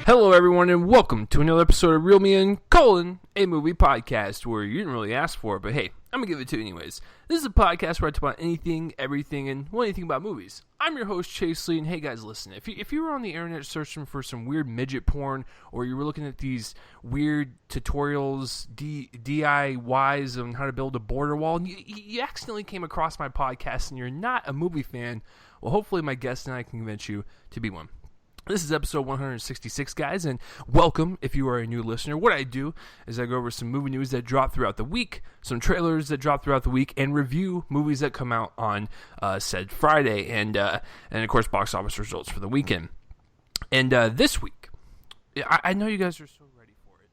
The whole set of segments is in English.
Hello everyone and welcome to another episode of Reel Me In, a movie podcast where you didn't really ask for it, but hey, I'm going to give it to you anyways. This is a podcast where I talk about anything, everything, and anything about movies. I'm your host, Chase Lee, and hey guys, listen, if you were on the internet searching for some weird midget porn, or you were looking at these weird tutorials, DIYs on how to build a border wall, and you accidentally came across my podcast and you're not a movie fan, well hopefully my guest and I can convince you to be one. This is episode 166, guys, and welcome if you are a new listener. What I do is I go over some movie news that drop throughout the week, some trailers that drop throughout the week, and review movies that come out on said Friday, and of course, box office results for the weekend. And this week, I know you guys are so ready for it.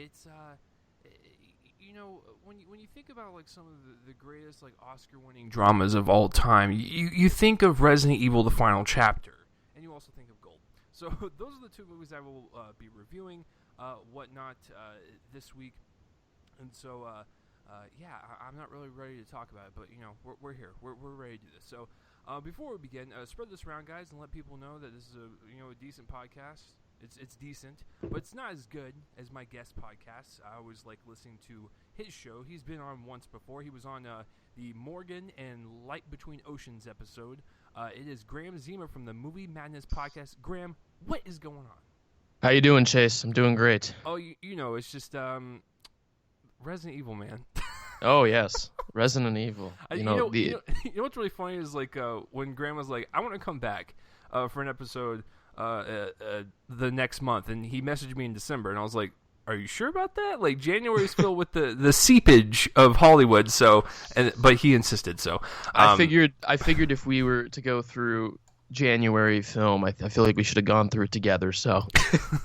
It's, when you think about like some of the greatest like Oscar-winning dramas of all time, you think of Resident Evil: The Final Chapter, and you also think of Gold. So those are the two movies I will be reviewing, whatnot, this week. And so, I'm not really ready to talk about it, but, you know, we're here. We're ready to do this. So before we begin, spread this around, guys, and let people know that this is a decent podcast. It's decent, but it's not as good as my guest podcasts. I always like listening to his show. He's been on once before. He was on the Morgan and Light Between Oceans episode. It is Graham Zima from the Movie Madness Podcast. Graham, what is going on? How you doing, Chase? I'm doing great. Oh, it's just Resident Evil, man. Oh, yes. Resident Evil. You know what's really funny is like when Graham was like, I want to come back for an episode the next month, and he messaged me in December, and I was like, are you sure about that? Like, January is filled with the seepage of Hollywood, but he insisted. So I figured if we were to go through January film, I feel like we should have gone through it together. So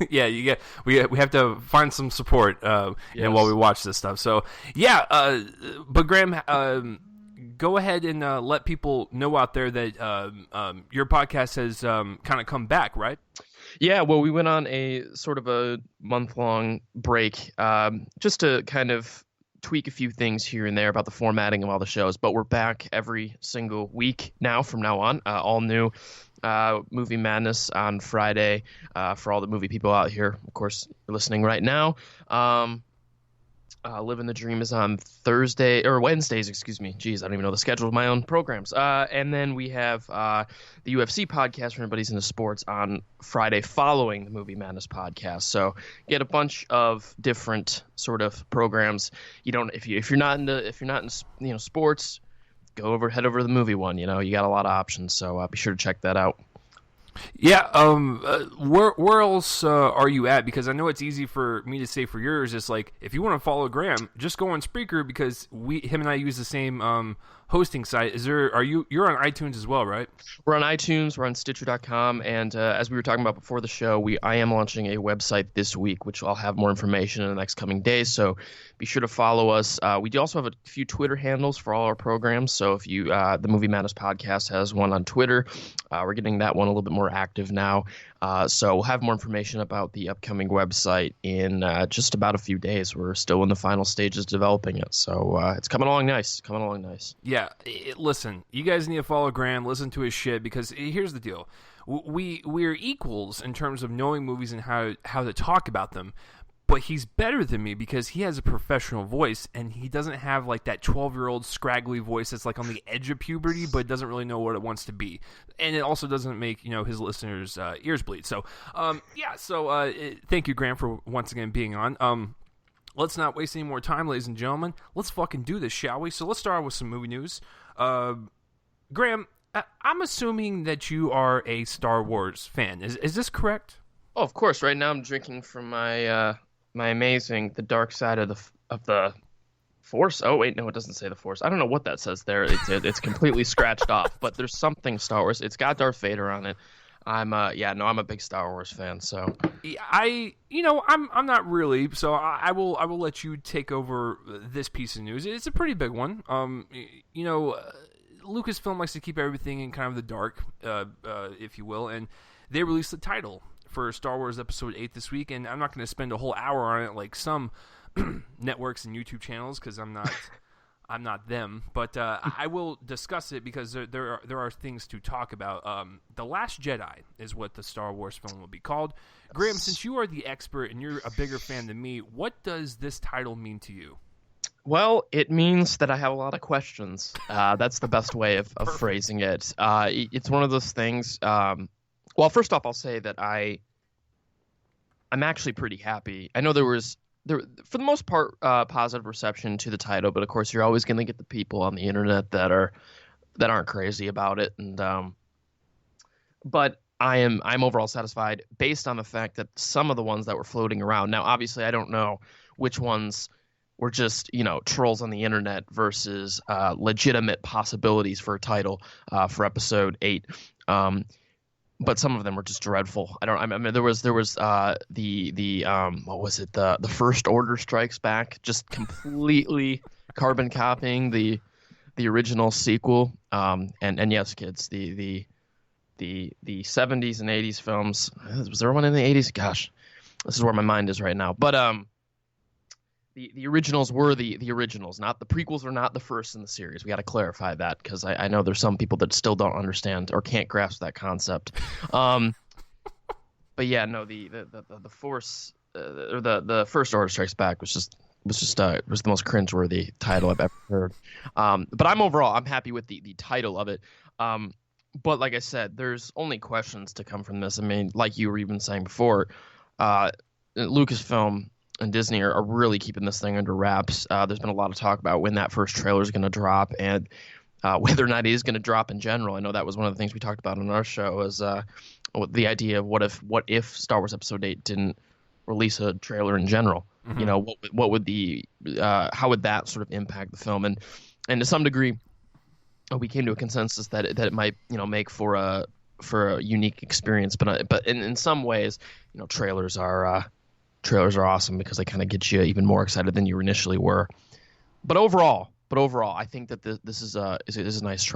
yeah, we have to find some support while we watch this stuff. So yeah, but Graham, go ahead and let people know out there that your podcast has kind of come back, right? Yeah, well, we went on a sort of a month-long break just to kind of tweak a few things here and there about the formatting of all the shows, but we're back every single week now from now on. All new Movie Madness on Friday for all the movie people out here, of course, listening right now. Living the Dream is on Wednesdays, excuse me. Jeez, I don't even know the schedule of my own programs. And then we have the Ufc Podcast for everybody's into sports on Friday following the Movie Madness Podcast. So get a bunch of different sort of programs. You don't if you're not in sports, head over to the movie one. You got a lot of options. So be sure to check that out. Yeah, where else are you at? Because I know it's easy for me to say for yours. It's like, if you want to follow Graham, just go on Spreaker, because him and I use the same hosting site. You're on iTunes as well, right? We're on iTunes, we're on Stitcher.com, and as we were talking about before the show, I am launching a website this week, which I'll have more information in the next coming days, so be sure to follow us. We do also have a few Twitter handles for all our programs, so if you, the Movie Madness Podcast has one on Twitter. We're getting that one a little bit more active now, so we'll have more information about the upcoming website in just about a few days. We're still in the final stages developing it, so it's coming along nice. Yeah, listen, you guys need to follow Graham, listen to his shit, because here's the deal. We're equals in terms of knowing movies and how to talk about them, but he's better than me because he has a professional voice, and he doesn't have like that 12-year-old scraggly voice that's like on the edge of puberty but doesn't really know what it wants to be. And it also doesn't make his listeners' ears bleed. So thank you, Graham, for once again being on. Let's not waste any more time, ladies and gentlemen. Let's fucking do this, shall we? So let's start with some movie news. Graham, I'm assuming that you are a Star Wars fan. Is this correct? Oh, of course. Right now I'm drinking from my amazing The Dark Side of the Force. Oh wait, no, it doesn't say the Force. I don't know what that says there. It's completely scratched off. But there's something Star Wars. It's got Darth Vader on it. I'm a big Star Wars fan. So I'm not really. So I will let you take over this piece of news. It's a pretty big one. Lucasfilm likes to keep everything in kind of the dark, if you will, and they released the title for Star Wars Episode 8 this week, and I'm not going to spend a whole hour on it like some networks and YouTube channels, because I'm I'm not them, but I will discuss it because there are things to talk about. The Last Jedi is what the Star Wars film will be called. Graham, since you are the expert and you're a bigger fan than me, what does this title mean to you? Well, it means that I have a lot of questions. That's the best way of phrasing it. It's one of those things. Well, first off, I'll say that I'm actually pretty happy. I know there, for the most part, positive reception to the title, but of course, you're always going to get the people on the internet that aren't crazy about it. And but I'm overall satisfied based on the fact that some of the ones that were floating around. Now, obviously, I don't know which ones were just, trolls on the internet versus legitimate possibilities for a title for episode 8. But some of them were just dreadful. I mean, there was what was it? The First Order Strikes Back, just completely carbon copying the original sequel. And yes, kids, the 70s and 80s films. Was there one in the 80s? Gosh, this is where my mind is right now. But the originals were the originals, not the prequels are not the first in the series. We got to clarify that because I know there's some people that still don't understand or can't grasp that concept. But yeah, no, the Force or the First Order Strikes Back was the most cringeworthy title I've ever heard. But I'm happy with the title of it. But like I said, there's only questions to come from this. I mean, like you were even saying before, Lucasfilm and Disney are really keeping this thing under wraps. There's been a lot of talk about when that first trailer is going to drop and whether or not it is going to drop in general. I know that was one of the things we talked about on our show is the idea of what if Star Wars Episode 8 didn't release a trailer in general? Mm-hmm. What would how would that sort of impact the film? And to some degree, we came to a consensus that it might make for a unique experience. But in some ways, trailers are awesome because they kind of get you even more excited than you initially were. But overall, I think that this is a nice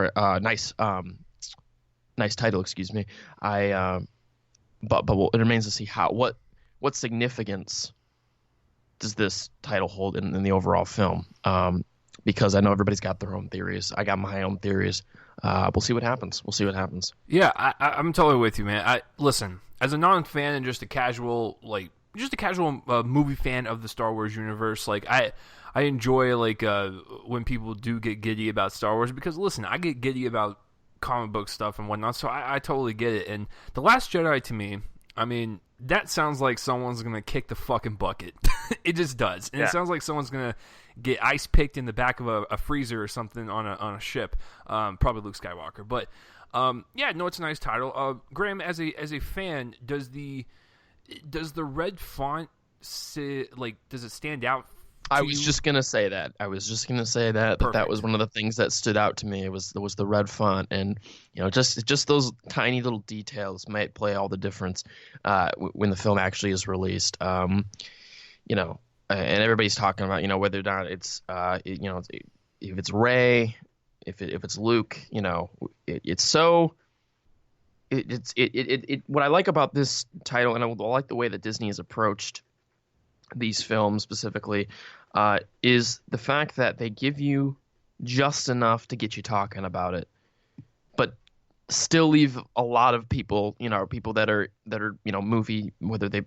nice title. Excuse me. But it remains to see what significance does this title hold in the overall film. Because I know everybody's got their own theories. I got my own theories. We'll see what happens. Yeah, I'm totally with you, man. Listen, as a non-fan and just a casual movie fan of the Star Wars universe, like I enjoy when people do get giddy about Star Wars because listen, I get giddy about comic book stuff and whatnot, so I totally get it. And The Last Jedi to me, I mean, that sounds like someone's gonna kick the fucking bucket. It just does, and It sounds like someone's gonna get ice picked in the back of a freezer or something on a ship. Probably Luke Skywalker, but it's a nice title. Graham, as a fan, does the red font does it stand out? I was just gonna say that. That was one of the things that stood out to me. It was the red font, and just those tiny little details might play all the difference when the film actually is released. And everybody's talking about whether or not it's if it's Rey, if it's Luke, it's so. What I like about this title, and I like the way that Disney has approached these films specifically, is the fact that they give you just enough to get you talking about it, but still leave a lot of people, people that are movie, whether they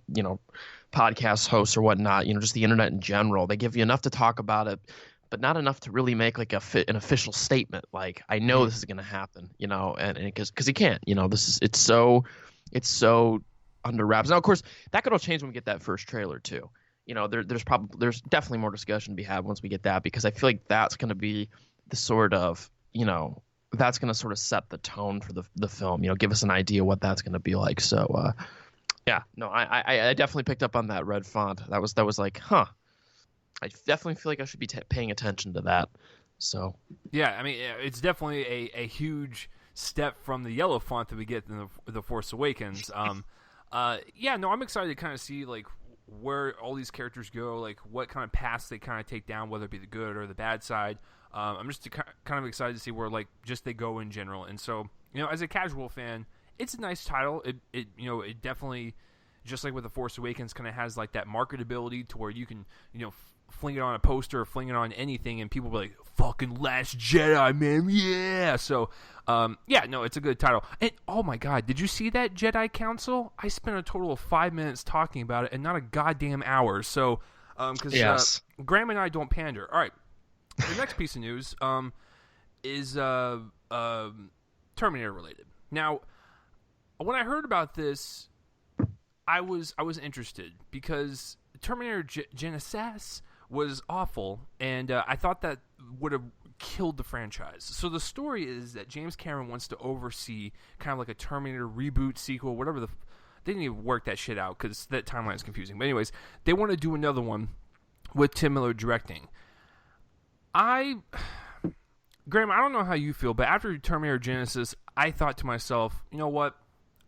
podcast hosts or whatnot, just the internet in general. They give you enough to talk about it, but not enough to really make like an official statement. Like, I know this is going to happen, and because you can't, it's so under wraps. Now, of course, that could all change when we get that first trailer too. There's definitely more discussion to be had once we get that, because I feel like that's going to be the sort of, that's going to sort of set the tone for the film, give us an idea what that's going to be like. So, I definitely picked up on that red font. That was like, huh. I definitely feel like I should be paying attention to that. So yeah, I mean, it's definitely a huge step from the yellow font that we get in the Force Awakens. I'm excited to kind of see like where all these characters go, like what kind of paths they kind of take down, whether it be the good or the bad side. I'm just kind of excited to see where like just they go in general. And so as a casual fan, it's a nice title. It definitely, just like with the Force Awakens, kind of has like that marketability to where you can fling it on a poster or fling it on anything and people will be like, fucking Last Jedi, man. Yeah. So, no, it's a good title. And oh my God, did you see that Jedi Council? I spent a total of 5 minutes talking about it and not a goddamn hour. So, because Graham and I don't pander. All right. The next piece of news is Terminator related. Now, when I heard about this, I was interested because Terminator Genesis was awful, and I thought that would have killed the franchise. So the story is that James Cameron wants to oversee kind of like a Terminator reboot, sequel, whatever they didn't even work that shit out because that timeline is confusing. But anyways, they want to do another one with Tim Miller directing. Graham, I don't know how you feel, but after Terminator Genesis, I thought to myself, you know what?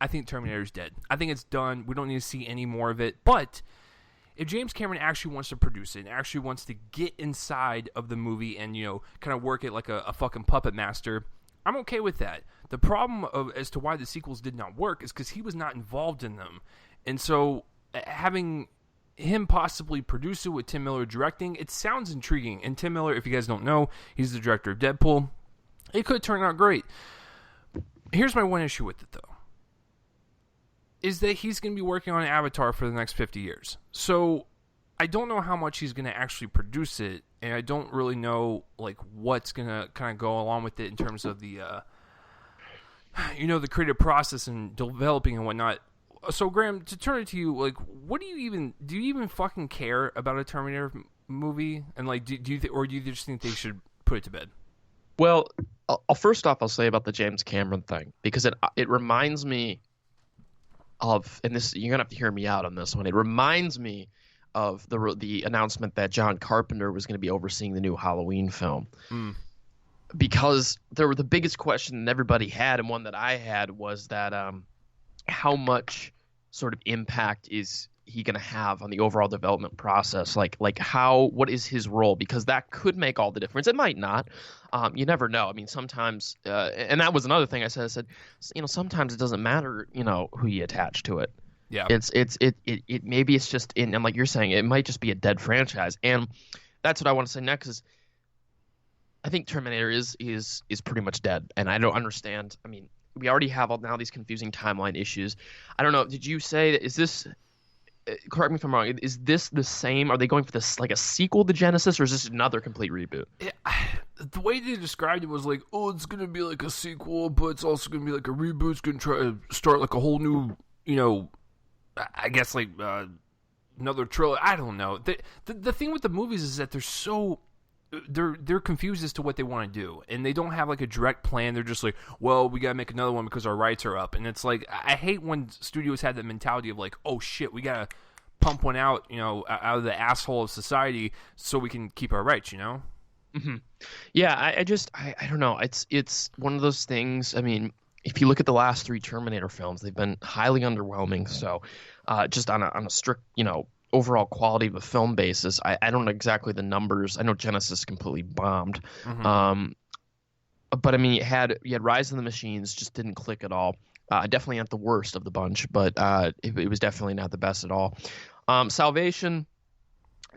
I think Terminator's dead. I think it's done. We don't need to see any more of it. But if James Cameron actually wants to produce it and actually wants to get inside of the movie and, kind of work it like a fucking puppet master, I'm okay with that. The problem as to why the sequels did not work is because he was not involved in them. And so having him possibly produce it with Tim Miller directing, it sounds intriguing. And Tim Miller, if you guys don't know, he's the director of Deadpool. It could turn out great. Here's my one issue with it, though, is that he's going to be working on Avatar for the next 50 years. So I don't know how much he's going to actually produce it, and I don't really know what's going to kind of go along with it in terms of the the creative process and developing and whatnot. So Graham, to turn it to you, what do you even fucking care about a Terminator movie? And do you just think they should put it to bed? Well, first off, I'll say about the James Cameron thing, because it reminds me of, and this, you're gonna have to hear me out on this one. It reminds me of the announcement that John Carpenter was going to be overseeing the new Halloween film, because the biggest question that everybody had, and one that I had, was that how much sort of impact is he going to have on the overall development process? What is his role? Because that could make all the difference. It might not. You never know. I mean, sometimes, and that was another thing I said, sometimes it doesn't matter, who you attach to it. Yeah. It maybe it's just and like you're saying, it might just be a dead franchise. And that's what I want to say next is I think Terminator is pretty much dead. And I don't understand. I mean, we already have all now these confusing timeline issues. I don't know. Did you say that? Is this? Correct me if I'm wrong. Is this the same? Are they going for this like a sequel to Genesis, or is this another complete reboot? The way they described it was it's going to be like a sequel, but it's also going to be like a reboot. It's going to try to start like a whole new, I guess another trilogy. I don't know. The thing with the movies is that they're confused as to what they want to do, and they don't have like a direct plan. They're just like, well, we gotta make another one because our rights are up. And it's like, I hate when studios have that mentality of oh shit, we gotta pump one out of the asshole of society so we can keep our rights. Mm-hmm. Yeah, I don't know. It's one of those things. I mean, if you look at the last 3 Terminator films, they've been highly underwhelming. So just on a strict overall quality of a film basis, I don't know exactly the numbers. I know Genesis completely bombed. Mm-hmm. But I mean, you had Rise of the Machines, just didn't click at all. Definitely not the worst of the bunch, but it was definitely not the best at all. Salvation,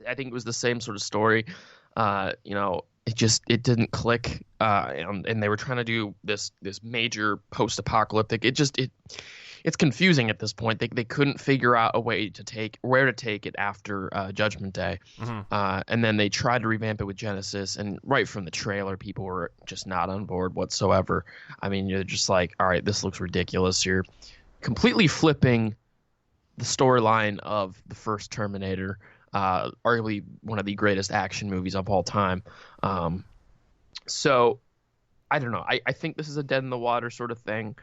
I think it was the same sort of story. It didn't click, and they were trying to do this major post-apocalyptic. It's confusing at this point. They couldn't figure out a way to where to take it after Judgment Day. Mm-hmm. And then they tried to revamp it with Genesis, and right from the trailer, people were just not on board whatsoever. I mean, you're just like, all right, this looks ridiculous. You're completely flipping the storyline of the first Terminator, arguably one of the greatest action movies of all time. So I don't know. I think this is a dead in the water sort of thing.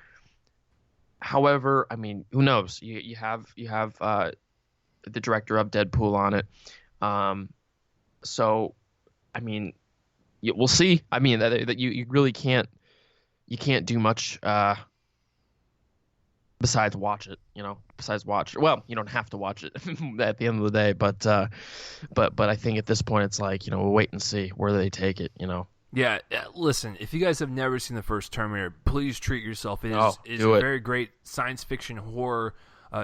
However, I mean, who knows? You have the director of Deadpool on it, so I mean, we'll see. I mean, that you really can't do much besides watch it. Besides watch it. Well, you don't have to watch it at the end of the day, but I think at this point it's we'll wait and see where they take it. Yeah, listen, if you guys have never seen the first Terminator, please treat yourself. It is a very great science fiction horror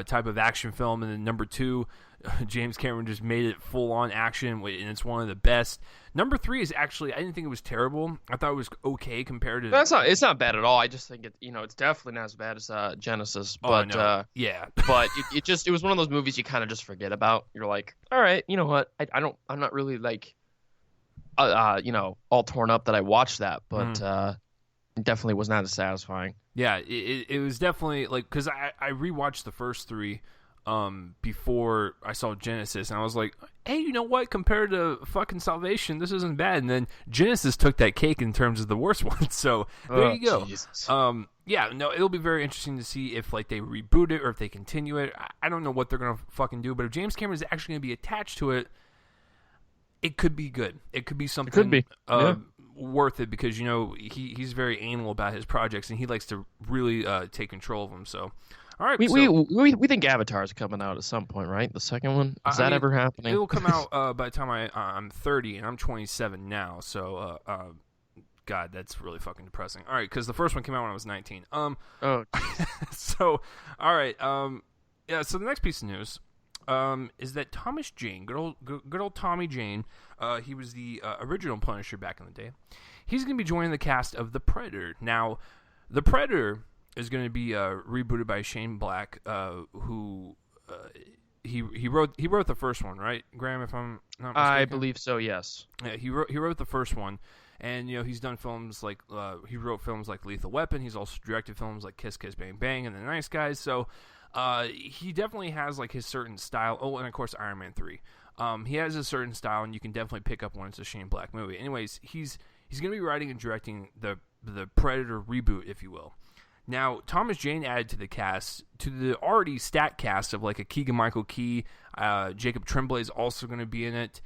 type of action film, and then number 2, James Cameron just made it full-on action, and it's one of the best. Number 3 is actually, I didn't think it was terrible. I thought it was okay compared to... It's not bad at all. I just think it's definitely not as bad as Genesis. But, no. Yeah. But it was one of those movies you kind of just forget about. You're like, all right, you know what? I'm not really like, all torn up that I watched that, but it definitely was not as satisfying. Yeah, it was definitely like, because I rewatched the first 3 before I saw Genesis, and I was like, hey, you know what? Compared to fucking Salvation, this isn't bad. And then Genesis took that cake in terms of the worst one. So there you go. Jesus. Yeah, no, it'll be very interesting to see if like they reboot it or if they continue it. I don't know what they're gonna fucking do, but if James Cameron is actually gonna be attached to it, it could be good. It could be something. It could be. Worth it, because he's very anal about his projects, and he likes to really take control of them. So, all right, we think Avatar's coming out at some point, right? The second one, is that ever happening? It will come out by the time I'm 30, and I'm 27 now. So, God, that's really fucking depressing. All right, because the first one came out when I was 19. So, all right, yeah. So the next piece of news is that Thomas Jane, good old Tommy Jane, he was the original Punisher back in the day. He's going to be joining the cast of The Predator. Now, The Predator is going to be rebooted by Shane Black, who he wrote the first one, right, Graham? If I'm not mistaken. I believe so. Yes. Yeah, he wrote the first one, and he's done films like he wrote films like Lethal Weapon. He's also directed films like Kiss Kiss Bang Bang and The Nice Guys. So. He definitely has like his certain style. Oh, and of course Iron Man 3. He has a certain style, and you can definitely pick up when it's a Shane Black movie. Anyways, he's going to be writing and directing the Predator reboot, if you will. Now, Thomas Jane added to the cast, to the already stacked cast of like a Keegan-Michael Key. Jacob Tremblay is also going to be in it.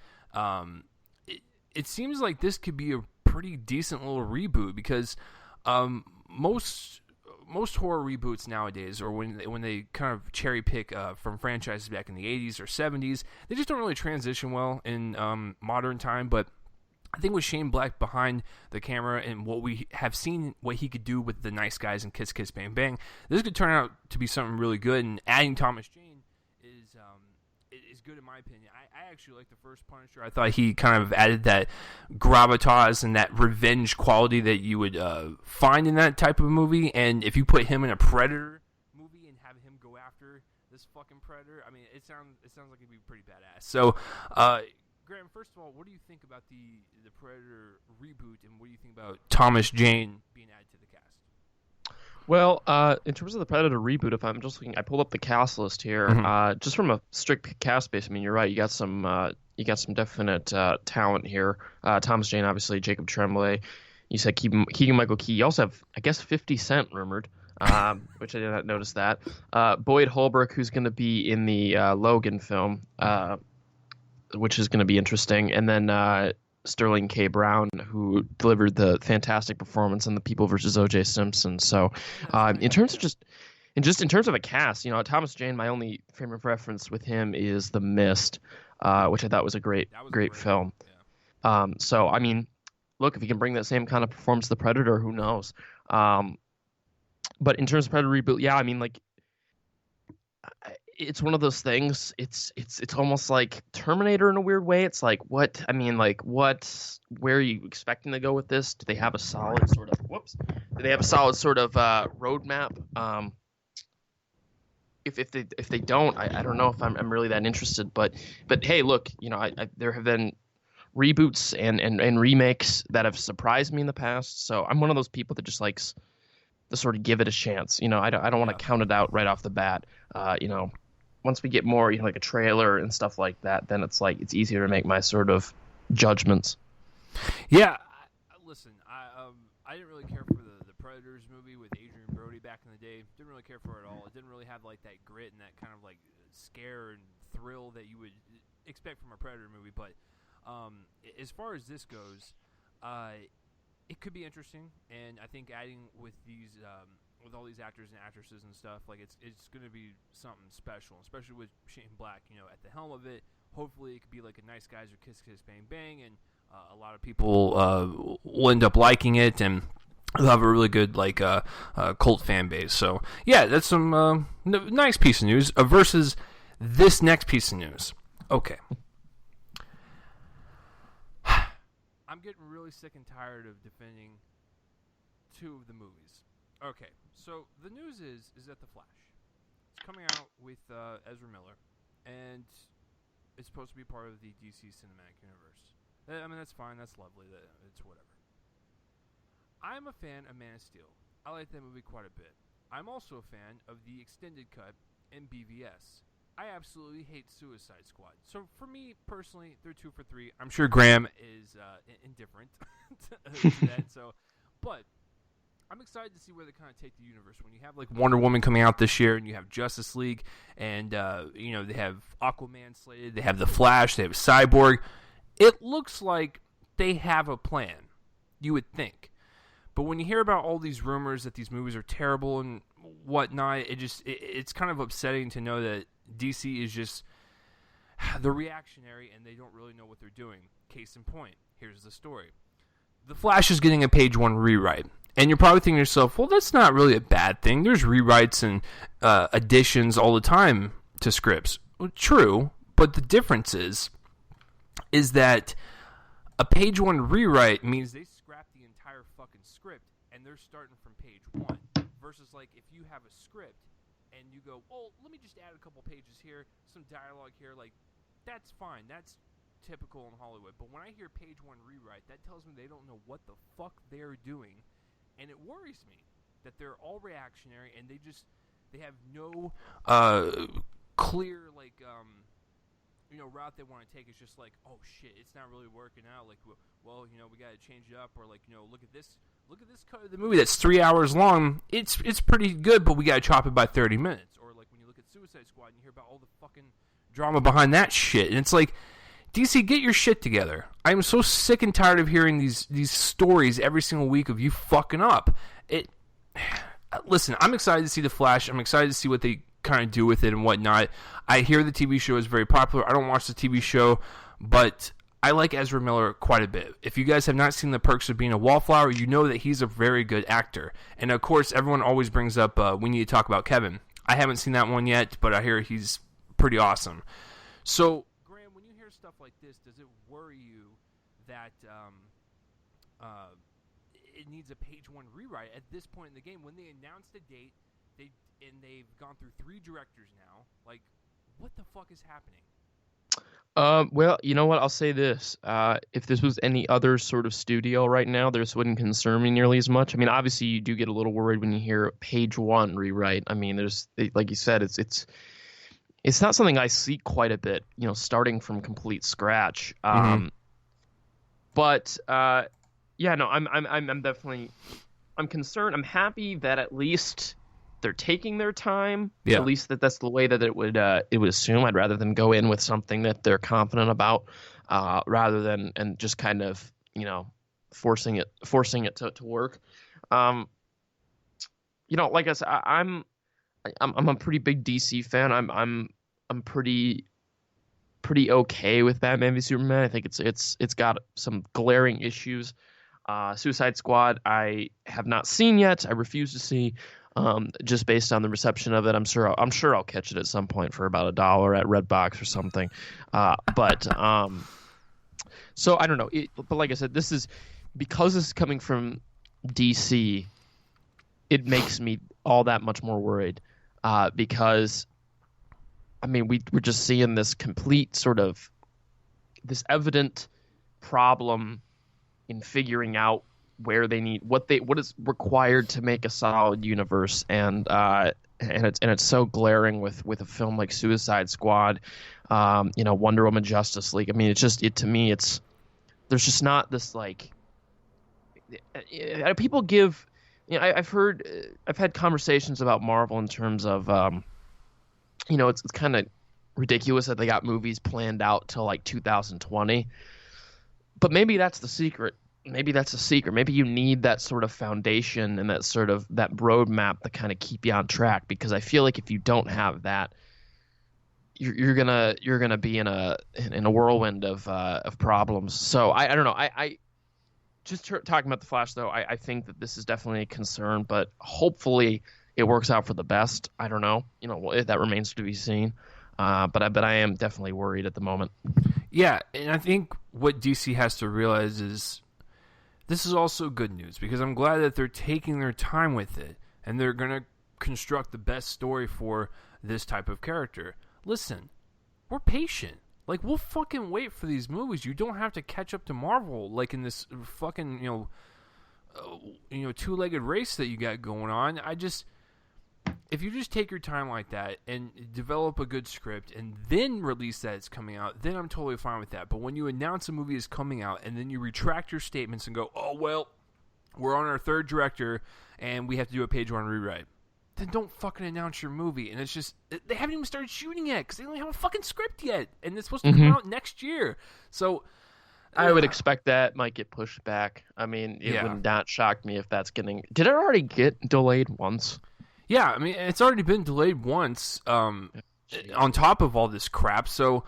It seems like this could be a pretty decent little reboot, because most horror reboots nowadays, or when they kind of cherry pick from franchises back in the 80s or 70s, they just don't really transition well in modern time. But I think with Shane Black behind the camera and what we have seen, what he could do with The Nice Guys and Kiss Kiss Bang Bang, this could turn out to be something really good. And adding Thomas Jane is good in my opinion. I actually like the first Punisher. I thought he kind of added that gravitas and that revenge quality that you would find in that type of movie. And if you put him in a Predator movie and have him go after this fucking Predator, I mean, it sounds like it'd be pretty badass. So, Graham, first of all, what do you think about the Predator reboot, and what do you think about Thomas Jane being added to the cast? Well, in terms of the Predator reboot, if I'm just looking, I pulled up the cast list here. Mm-hmm. Just from a strict cast base, I mean, you're right. You got some definite talent here. Thomas Jane, obviously, Jacob Tremblay. You said Keegan-Michael Key. You also have, I guess, 50 Cent rumored, which I did not notice that. Boyd Holbrook, who's going to be in the Logan film, which is going to be interesting, and then Sterling K. Brown, who delivered the fantastic performance in The People vs. O.J. Simpson. So, in terms of a cast, Thomas Jane, my only frame of reference with him is The Mist, which I thought was a great film. Yeah. So, I mean, look, if he can bring that same kind of performance to The Predator, who knows? But in terms of Predator reboot, yeah, I mean, like, it's one of those things. It's almost like Terminator in a weird way. It's like, what? I mean, like, what? Where are you expecting to go with this? Do they have a solid sort of? Do they have a solid sort of roadmap? If they don't, I don't know if I'm really that interested. But hey, look, there have been reboots and remakes that have surprised me in the past. So I'm one of those people that just likes to sort of give it a chance. I don't want to count it out right off the bat. Once we get more, like a trailer and stuff like that, then it's easier to make my sort of judgments. Yeah, listen, I didn't really care for the Predators movie with Adrian Brody back in the day. Didn't really care for it at all. It didn't really have like that grit and that kind of like scare and thrill that you would expect from a Predator movie. But as far as this goes, it could be interesting, and I think adding with these with all these actors and actresses and stuff, like it's going to be something special, especially with Shane Black, at the helm of it. Hopefully, it could be like a Nice Guys or Kiss Kiss Bang Bang, and a lot of people will end up liking it. And they'll have a really good cult fan base. So yeah, that's some nice piece of news versus this next piece of news. Okay. I'm getting really sick and tired of defending two of the movies. Okay, so the news is that The Flash, it's coming out with Ezra Miller, and it's supposed to be part of the DC Cinematic Universe. I mean, that's fine, that's lovely, it's whatever. I'm a fan of Man of Steel. I like that movie quite a bit. I'm also a fan of the extended cut in BVS. I absolutely hate Suicide Squad. So for me, personally, they're 2 for 3. I'm sure Graham is indifferent to that. But I'm excited to see where they kind of take the universe. When you have like Wonder Woman coming out this year, and you have Justice League, and they have Aquaman slated, they have The Flash, they have Cyborg. It looks like they have a plan. You would think. But when you hear about all these rumors that these movies are terrible and whatnot, it's kind of upsetting to know that DC is just the reactionary and they don't really know what they're doing. Case in point, here's the story. The Flash is getting a page 1 rewrite. And you're probably thinking to yourself, well, that's not really a bad thing. There's rewrites and additions all the time to scripts. Well, true, but the difference is that a page 1 rewrite means they scrap the entire fucking script and they're starting from page 1. Versus like if you have a script and you go, well, let me just add a couple pages here, some dialogue here, like that's fine. That's typical in Hollywood. But when I hear page 1 rewrite, that tells me they don't know what the fuck they're doing. And it worries me that they're all reactionary and they have no clear route they want to take. It's just like, oh shit, it's not really working out. Like, well, we got to change it up, or like, look at this cut of the movie that's 3 hours long. It's pretty good, but we got to chop it by 30 minutes. Or like when you look at Suicide Squad and you hear about all the fucking drama behind that shit, and it's like, DC, get your shit together. I'm so sick and tired of hearing these stories every single week of you fucking up. Listen, I'm excited to see The Flash. I'm excited to see what they kind of do with it and whatnot. I hear the TV show is very popular. I don't watch the TV show, but I like Ezra Miller quite a bit. If you guys have not seen The Perks of Being a Wallflower, you know that he's a very good actor. And of course, everyone always brings up, we need to talk about Kevin. I haven't seen that one yet, but I hear he's pretty awesome. So, Graham, when you hear stuff like this, does it worry you that it needs a page 1 rewrite at this point in the game? When they announced the date, they've gone through 3 directors now. Like, what the fuck is happening? Well, you know what? I'll say this. If this was any other sort of studio right now, this wouldn't concern me nearly as much. I mean, obviously, you do get a little worried when you hear page 1 rewrite. I mean, like you said, it's not something I see quite a bit, starting from complete scratch. But yeah, no, I'm definitely concerned. I'm happy that at least they're taking their time. Yeah. At least that's the way that it would assume. I'd rather them go in with something that they're confident about, rather than and just kind of forcing it to work. Like I said, I'm a pretty big DC fan. I'm pretty okay with Batman v Superman. I think it's got some glaring issues. Suicide Squad I have not seen yet. I refuse to see. Just based on the reception of it, I'm sure I'll catch it at some point for about $1 at Redbox or something. So I don't know. But like I said, this is coming from DC. It makes me all that much more worried because, I mean, we're just seeing this complete sort of this evident problem in figuring out where they need what is required to make a solid universe, and it's so glaring with a film like Suicide Squad, Wonder Woman, Justice League. I mean, it's just to me there's just not this like people give. I've had conversations about Marvel in terms of it's kind of ridiculous that they got movies planned out till like 2020, but maybe that's the secret. Maybe that's a secret. Maybe you need that sort of foundation and that sort of that roadmap to kind of keep you on track. Because I feel like if you don't have that, you're gonna be in a whirlwind of problems. So I don't know. just talking about the Flash, though, I think that this is definitely a concern, but hopefully it works out for the best. I don't know. That remains to be seen. But I am definitely worried at the moment. Yeah, and I think what DC has to realize is this is also good news, because I'm glad that they're taking their time with it, and they're going to construct the best story for this type of character. Listen, we're patient. Like, we'll fucking wait for these movies. You don't have to catch up to Marvel, like in this fucking, two-legged race that you got going on. If you just take your time like that and develop a good script and then release that it's coming out, then I'm totally fine with that. But when you announce a movie is coming out and then you retract your statements and go, oh, well, we're on our third director and we have to do a page one rewrite, then don't fucking announce your movie. And it's just, they haven't even started shooting yet because they don't have a fucking script yet. And it's supposed to come out next year. So I would expect that might get pushed back. I mean, it would not shock me if that's getting... Did it already get delayed once? Yeah, I mean, it's already been delayed once on top of all this crap. So,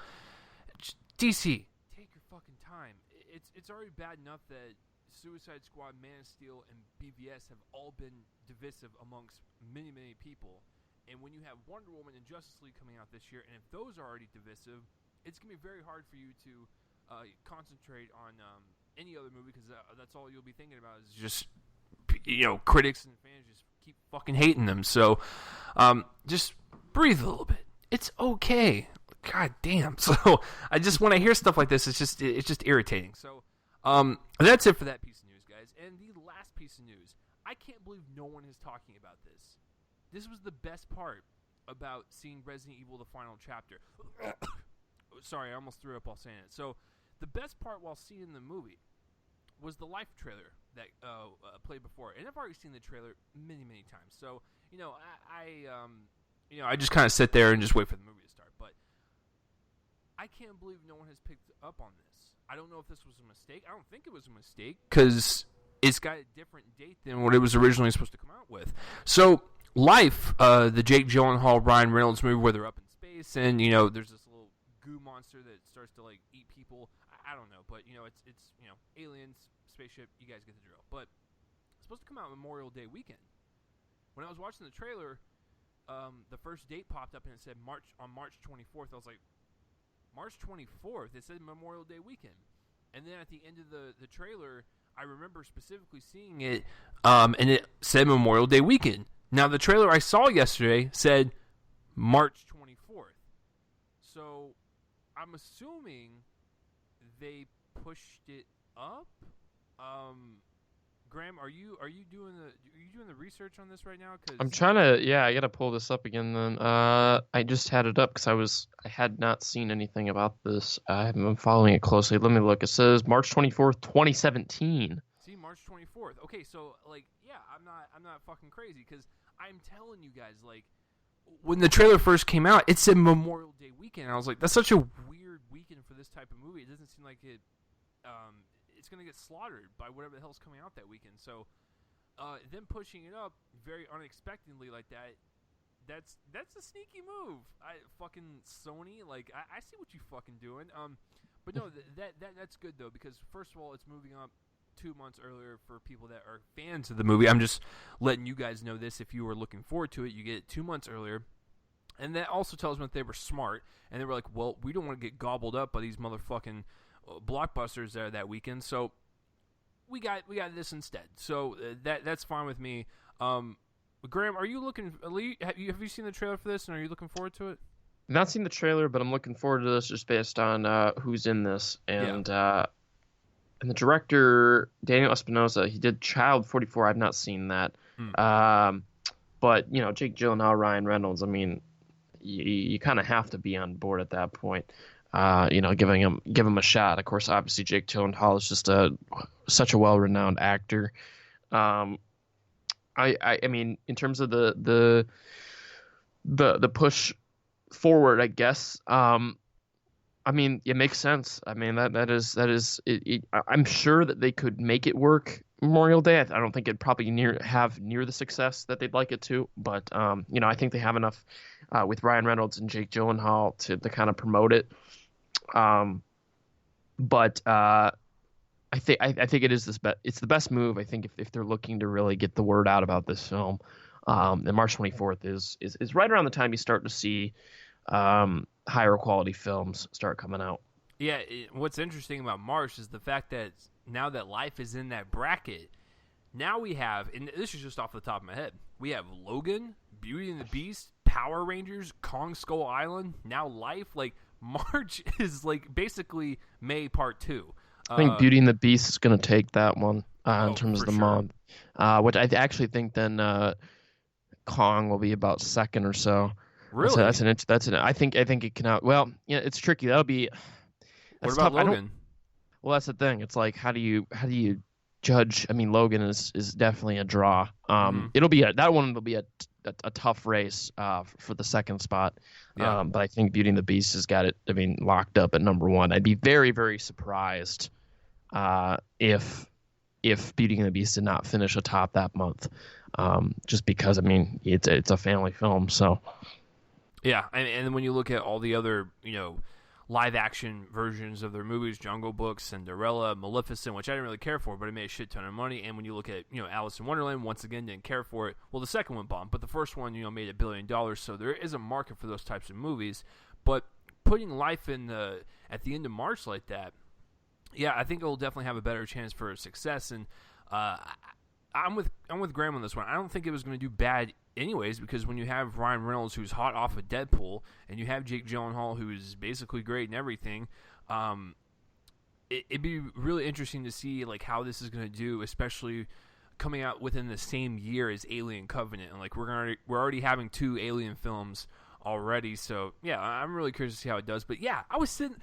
DC, take your fucking time. It's already bad enough that Suicide Squad, Man of Steel, and BVS have all been divisive amongst many, many people. And when you have Wonder Woman and Justice League coming out this year, and if those are already divisive, it's going to be very hard for you to concentrate on any other movie, because that's all you'll be thinking about is just, critics and fans just keep fucking hating them. So just breathe a little bit. It's okay. God damn. So when I hear stuff like this, it's just irritating. So that's it for that piece of news, guys. And the last piece of news, I can't believe no one is talking about this. This was the best part about seeing Resident Evil: The Final Chapter. Sorry, I almost threw up while saying it. So the best part while seeing the movie was the Life trailer that played before, and I've already seen the trailer many, many times. So I just kind of sit there and just wait for the movie to start. But I can't believe no one has picked up on this. I don't know if this was a mistake. I don't think it was a mistake, because it's got a different date than what it was originally supposed to come out with. So Life, the Jake Gyllenhaal, Ryan Reynolds movie where they're up in space, and there's this little goo monster that starts to like eat people. I don't know, but it's aliens, spaceship, you guys get the drill. But it's supposed to come out Memorial Day weekend. When I was watching the trailer, the first date popped up and it said March 24th. I was like, March 24th? It said Memorial Day weekend. And then at the end of the trailer, I remember specifically seeing it, and it said Memorial Day weekend. Now, the trailer I saw yesterday said March 24th. So I'm assuming they pushed it up. Graham, are you doing the research on this right now? Cause I'm trying to. I got to pull this up again. Then I just had it up because I had not seen anything about this. I'm following it closely. Let me look. It says March 24th, 2017. See, March 24th. Okay, so I'm not fucking crazy, because I'm telling you guys, when the trailer first came out, it said Memorial Day weekend. And I was like, that's such a weird weekend for this type of movie. It doesn't seem like it. It's going to get slaughtered by whatever the hell's coming out that weekend. So, them pushing it up very unexpectedly like that's a sneaky move. Fucking Sony, I see what you fucking doing. But no, that's good though, because first of all, it's moving up 2 months earlier for people that are fans of the movie. I'm just letting you guys know this. If you were looking forward to it, you get it 2 months earlier. And that also tells me that they were smart, and they were like, well, we don't want to get gobbled up by these motherfucking blockbusters there that weekend, so we got this instead. So that's fine with me. Graham, are you looking? Have you seen the trailer for this, and are you looking forward to it? Not seen the trailer, but I'm looking forward to this just based on who's in this, and the director Daniel Espinosa. He did Child 44. I've not seen that, but Jake Gyllenhaal, Ryan Reynolds. I mean, you kind of have to be on board at that point. Give him a shot. Of course, obviously Jake Gyllenhaal is just such a well-renowned actor. I mean, in terms of the push forward, I guess. I mean, it makes sense. I mean, that is it. I'm sure that they could make it work Memorial Day. I don't think it'd probably have near the success that they'd like it to, but I think they have enough with Ryan Reynolds and Jake Gyllenhaal to kind of promote it. But I think it is it's the best move. I think if they're looking to really get the word out about this film, and March 24th is right around the time you start to see higher quality films start coming out. Yeah, what's interesting about March is the fact that now that Life is in that bracket, now we have, and this is just off the top of my head, we have Logan, Beauty and the Beast, Power Rangers, Kong Skull Island, now Life. Like, March is like basically May Part 2. I think Beauty and the Beast is going to take that one in terms of the sure. month, which I actually think then Kong will be about second or so. Really? That's an. I think it can out. Well, yeah, it's tricky. That'll be. What about tough. Logan? Well, that's the thing. It's like how do you judge? I mean, Logan is definitely a draw. That one will be a tough race for the second spot. Yeah. But I think Beauty and the Beast has got it. I mean, locked up at number one. I'd be very, very surprised if Beauty and the Beast did not finish atop that month. Just because I mean it's a family film, so. Yeah, and then when you look at all the other, live action versions of their movies, Jungle Book, Cinderella, Maleficent, which I didn't really care for, but it made a shit ton of money. And when you look at, Alice in Wonderland, once again, didn't care for it. Well, the second one bombed, but the first one, made $1 billion. So there is a market for those types of movies. But putting Life at the end of March like that, yeah, I think it will definitely have a better chance for success. And I'm with Graham on this one. I don't think it was going to do bad anyways, because when you have Ryan Reynolds, who's hot off of Deadpool, and you have Jake Gyllenhaal, who's basically great and everything, it'd be really interesting to see like how this is going to do, especially coming out within the same year as Alien Covenant. And like we're already having 2 Alien films already, so yeah, I'm really curious to see how it does. But yeah, I was sitting,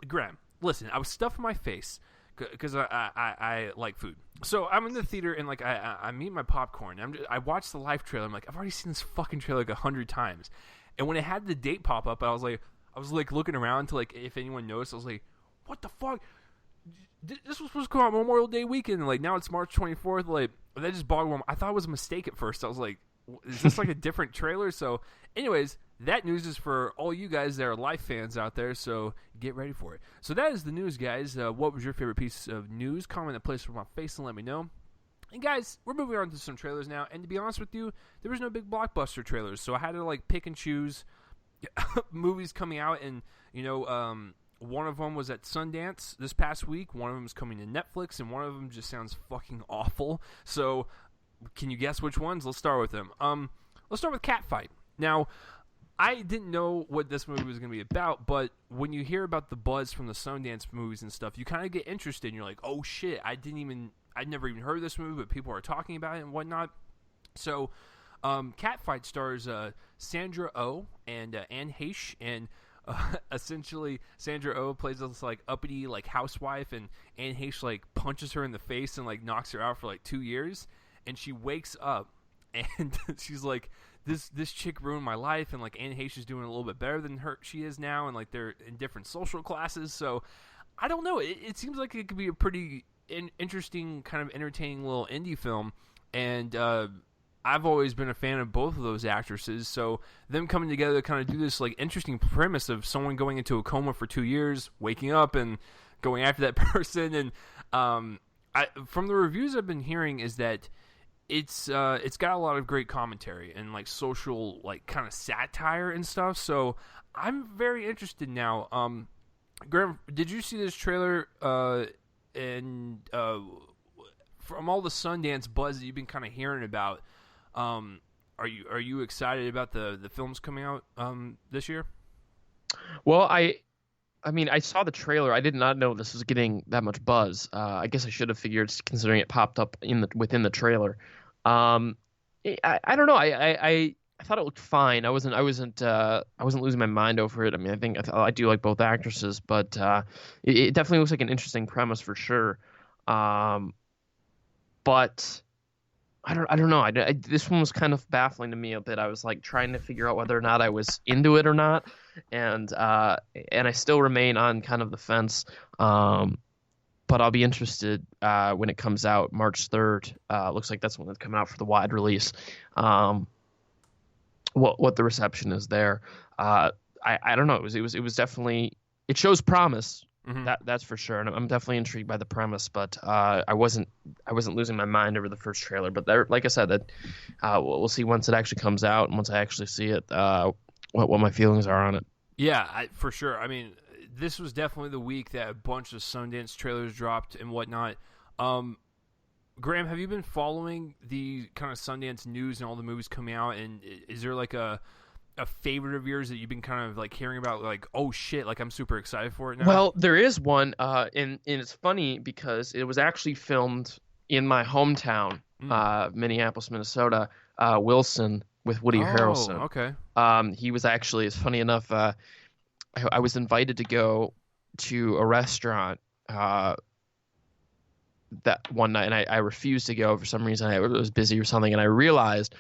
Graham, listen, I was stuffing my face because I like food. So I'm in the theater and like I'm eating my popcorn. I watched the Life trailer. I'm like, I've already seen this fucking trailer like 100 times. And when it had the date pop up, I was like looking around to like if anyone noticed. I was like, what the fuck? This was supposed to come out Memorial Day weekend. And like now it's March 24th. Like that just bogged me. I thought it was a mistake at first. I was like, is this like a different trailer? So anyways, that news is for all you guys that are Life fans out there, so get ready for it. So that is the news, guys. What was your favorite piece of news? Comment in the place with my face and let me know. And guys, we're moving on to some trailers now. And to be honest with you, there was no big blockbuster trailers, so I had to like pick and choose movies coming out. And one of them was at Sundance this past week. One of them is coming to Netflix, and one of them just sounds fucking awful. So can you guess which ones? Let's start with them. Let's start with Catfight. Now, I didn't know what this movie was going to be about, but when you hear about the buzz from the Sundance movies and stuff, you kind of get interested, and you're like, oh shit, I'd never even heard of this movie, but people are talking about it and whatnot. So, Catfight stars Sandra Oh and Anne Heche, and essentially Sandra Oh plays this like uppity like housewife, and Anne Heche like punches her in the face and like knocks her out for like 2 years, and she wakes up and she's like, This chick ruined my life, and like Anne Heche is doing a little bit better than she is now, and like they're in different social classes. So I don't know. It seems like it could be a pretty interesting, kind of entertaining little indie film, and I've always been a fan of both of those actresses. So them coming together to kind of do this like interesting premise of someone going into a coma for 2 years, waking up, and going after that person. And from the reviews I've been hearing is that it's got a lot of great commentary and like social like kind of satire and stuff. So I'm very interested now. Graham, did you see this trailer? And from all the Sundance buzz that you've been kind of hearing about, are you excited about the films coming out this year? Well, I mean, I saw the trailer. I did not know this was getting that much buzz. I guess I should have figured, considering it popped up within the trailer. I don't know. I thought it looked fine. I wasn't losing my mind over it. I mean, I do like both actresses, but it definitely looks like an interesting premise for sure. But I don't know. This one was kind of baffling to me a bit. I was like trying to figure out whether or not I was into it or not, and I still remain on kind of the fence. But I'll be interested when it comes out March 3rd. Looks like that's when it's coming out for the wide release. What the reception is there? I don't know. It was definitely, it shows promise. That's for sure, and I'm definitely intrigued by the premise. But I wasn't losing my mind over the first trailer. But there, like I said, that we'll see once it actually comes out and once I actually see it, what my feelings are on it. Yeah, for sure. I mean, this was definitely the week that a bunch of Sundance trailers dropped and whatnot. Graham, have you been following the kind of Sundance news and all the movies coming out? And is there like a favorite of yours that you've been kind of like hearing about? Like, oh shit, like I'm super excited for it now. Well, there is one, and it's funny because it was actually filmed in my hometown, Minneapolis, Minnesota. Wilson with Woody Harrelson. Okay. He was actually, it's funny enough, I was invited to go to a restaurant that one night, and I refused to go for some reason. I was busy or something, and I realized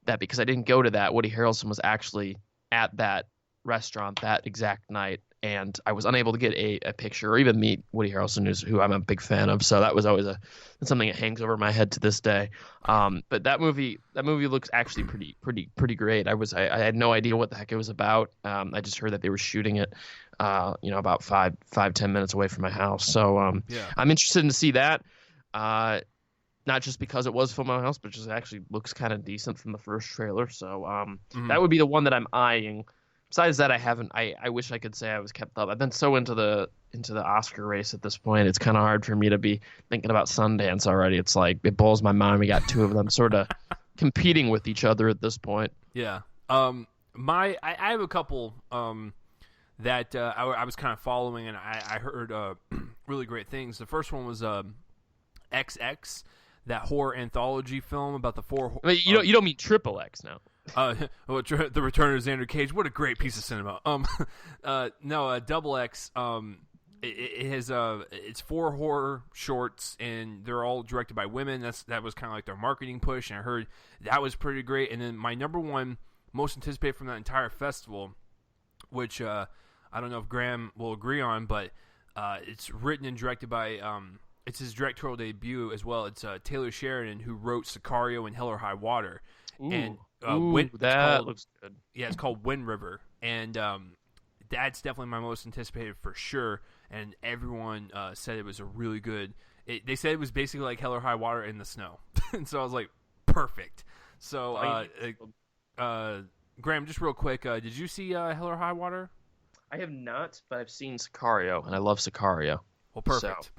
that because I didn't go to that, Woody Harrelson was actually at that restaurant that exact night, and I was unable to get a picture or even meet Woody Harrelson, who I'm a big fan of. So that was always something that hangs over my head to this day. But that movie looks actually pretty great. I had no idea what the heck it was about. I just heard that they were shooting it, about 5-10 minutes away from my house. So I'm interested to see that. Not just because it was filmed in my house, but just actually looks kind of decent from the first trailer. So that would be the one that I'm eyeing. Besides that, I haven't. I wish I could say I was kept up. I've been so into the Oscar race at this point. It's kind of hard for me to be thinking about Sundance already. It's like it blows my mind. We got two of them sort of competing with each other at this point. Yeah. I have a couple that I was kind of following, and I heard really great things. The first one was XX, that horror anthology film about the four. I mean, you don't mean Triple X now. The Return of Xander Cage. What a great piece of cinema. Double X. It has it's 4 horror shorts, and they're all directed by women. That was kind of like their marketing push, and I heard that was pretty great. And then my number one most anticipated from that entire festival, which I don't know if Graham will agree on, but it's written and directed by it's his directorial debut as well. It's Taylor Sheridan, who wrote Sicario and Hell or High Water. Ooh. And that looks good. Yeah, it's called Wind River, and that's definitely my most anticipated for sure. And everyone said it was a really good. They said it was basically like Hell or High Water in the snow, and so I was like, perfect. So, Graham, just real quick, did you see Hell or High Water? I have not, but I've seen Sicario, and I love Sicario. Well, perfect.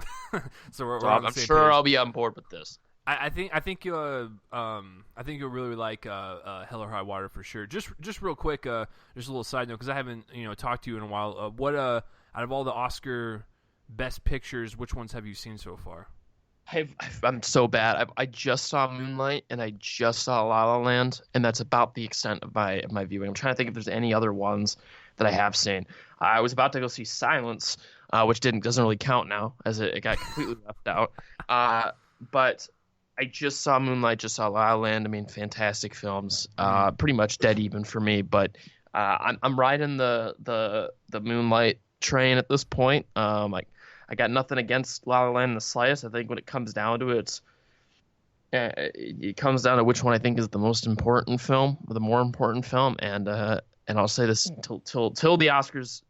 So I'm sure I'll be on board with this. I think you'll really like Hell or High Water for sure. Just real quick, just a little side note because I haven't talked to you in a while. What out of all the Oscar Best Pictures, which ones have you seen so far? I'm so bad. I just saw Moonlight and I just saw La La Land, and that's about the extent of my viewing. I'm trying to think if there's any other ones that I have seen. I was about to go see Silence, which doesn't really count now as it got completely left out. But I just saw Moonlight, just saw La La Land. I mean, fantastic films. Pretty much dead even for me, but I'm riding the Moonlight train at this point. I got nothing against La La Land in the slightest. I think when it comes down to it, it comes down to which one I think is the most important film, or the more important film. And I'll say this till the Oscars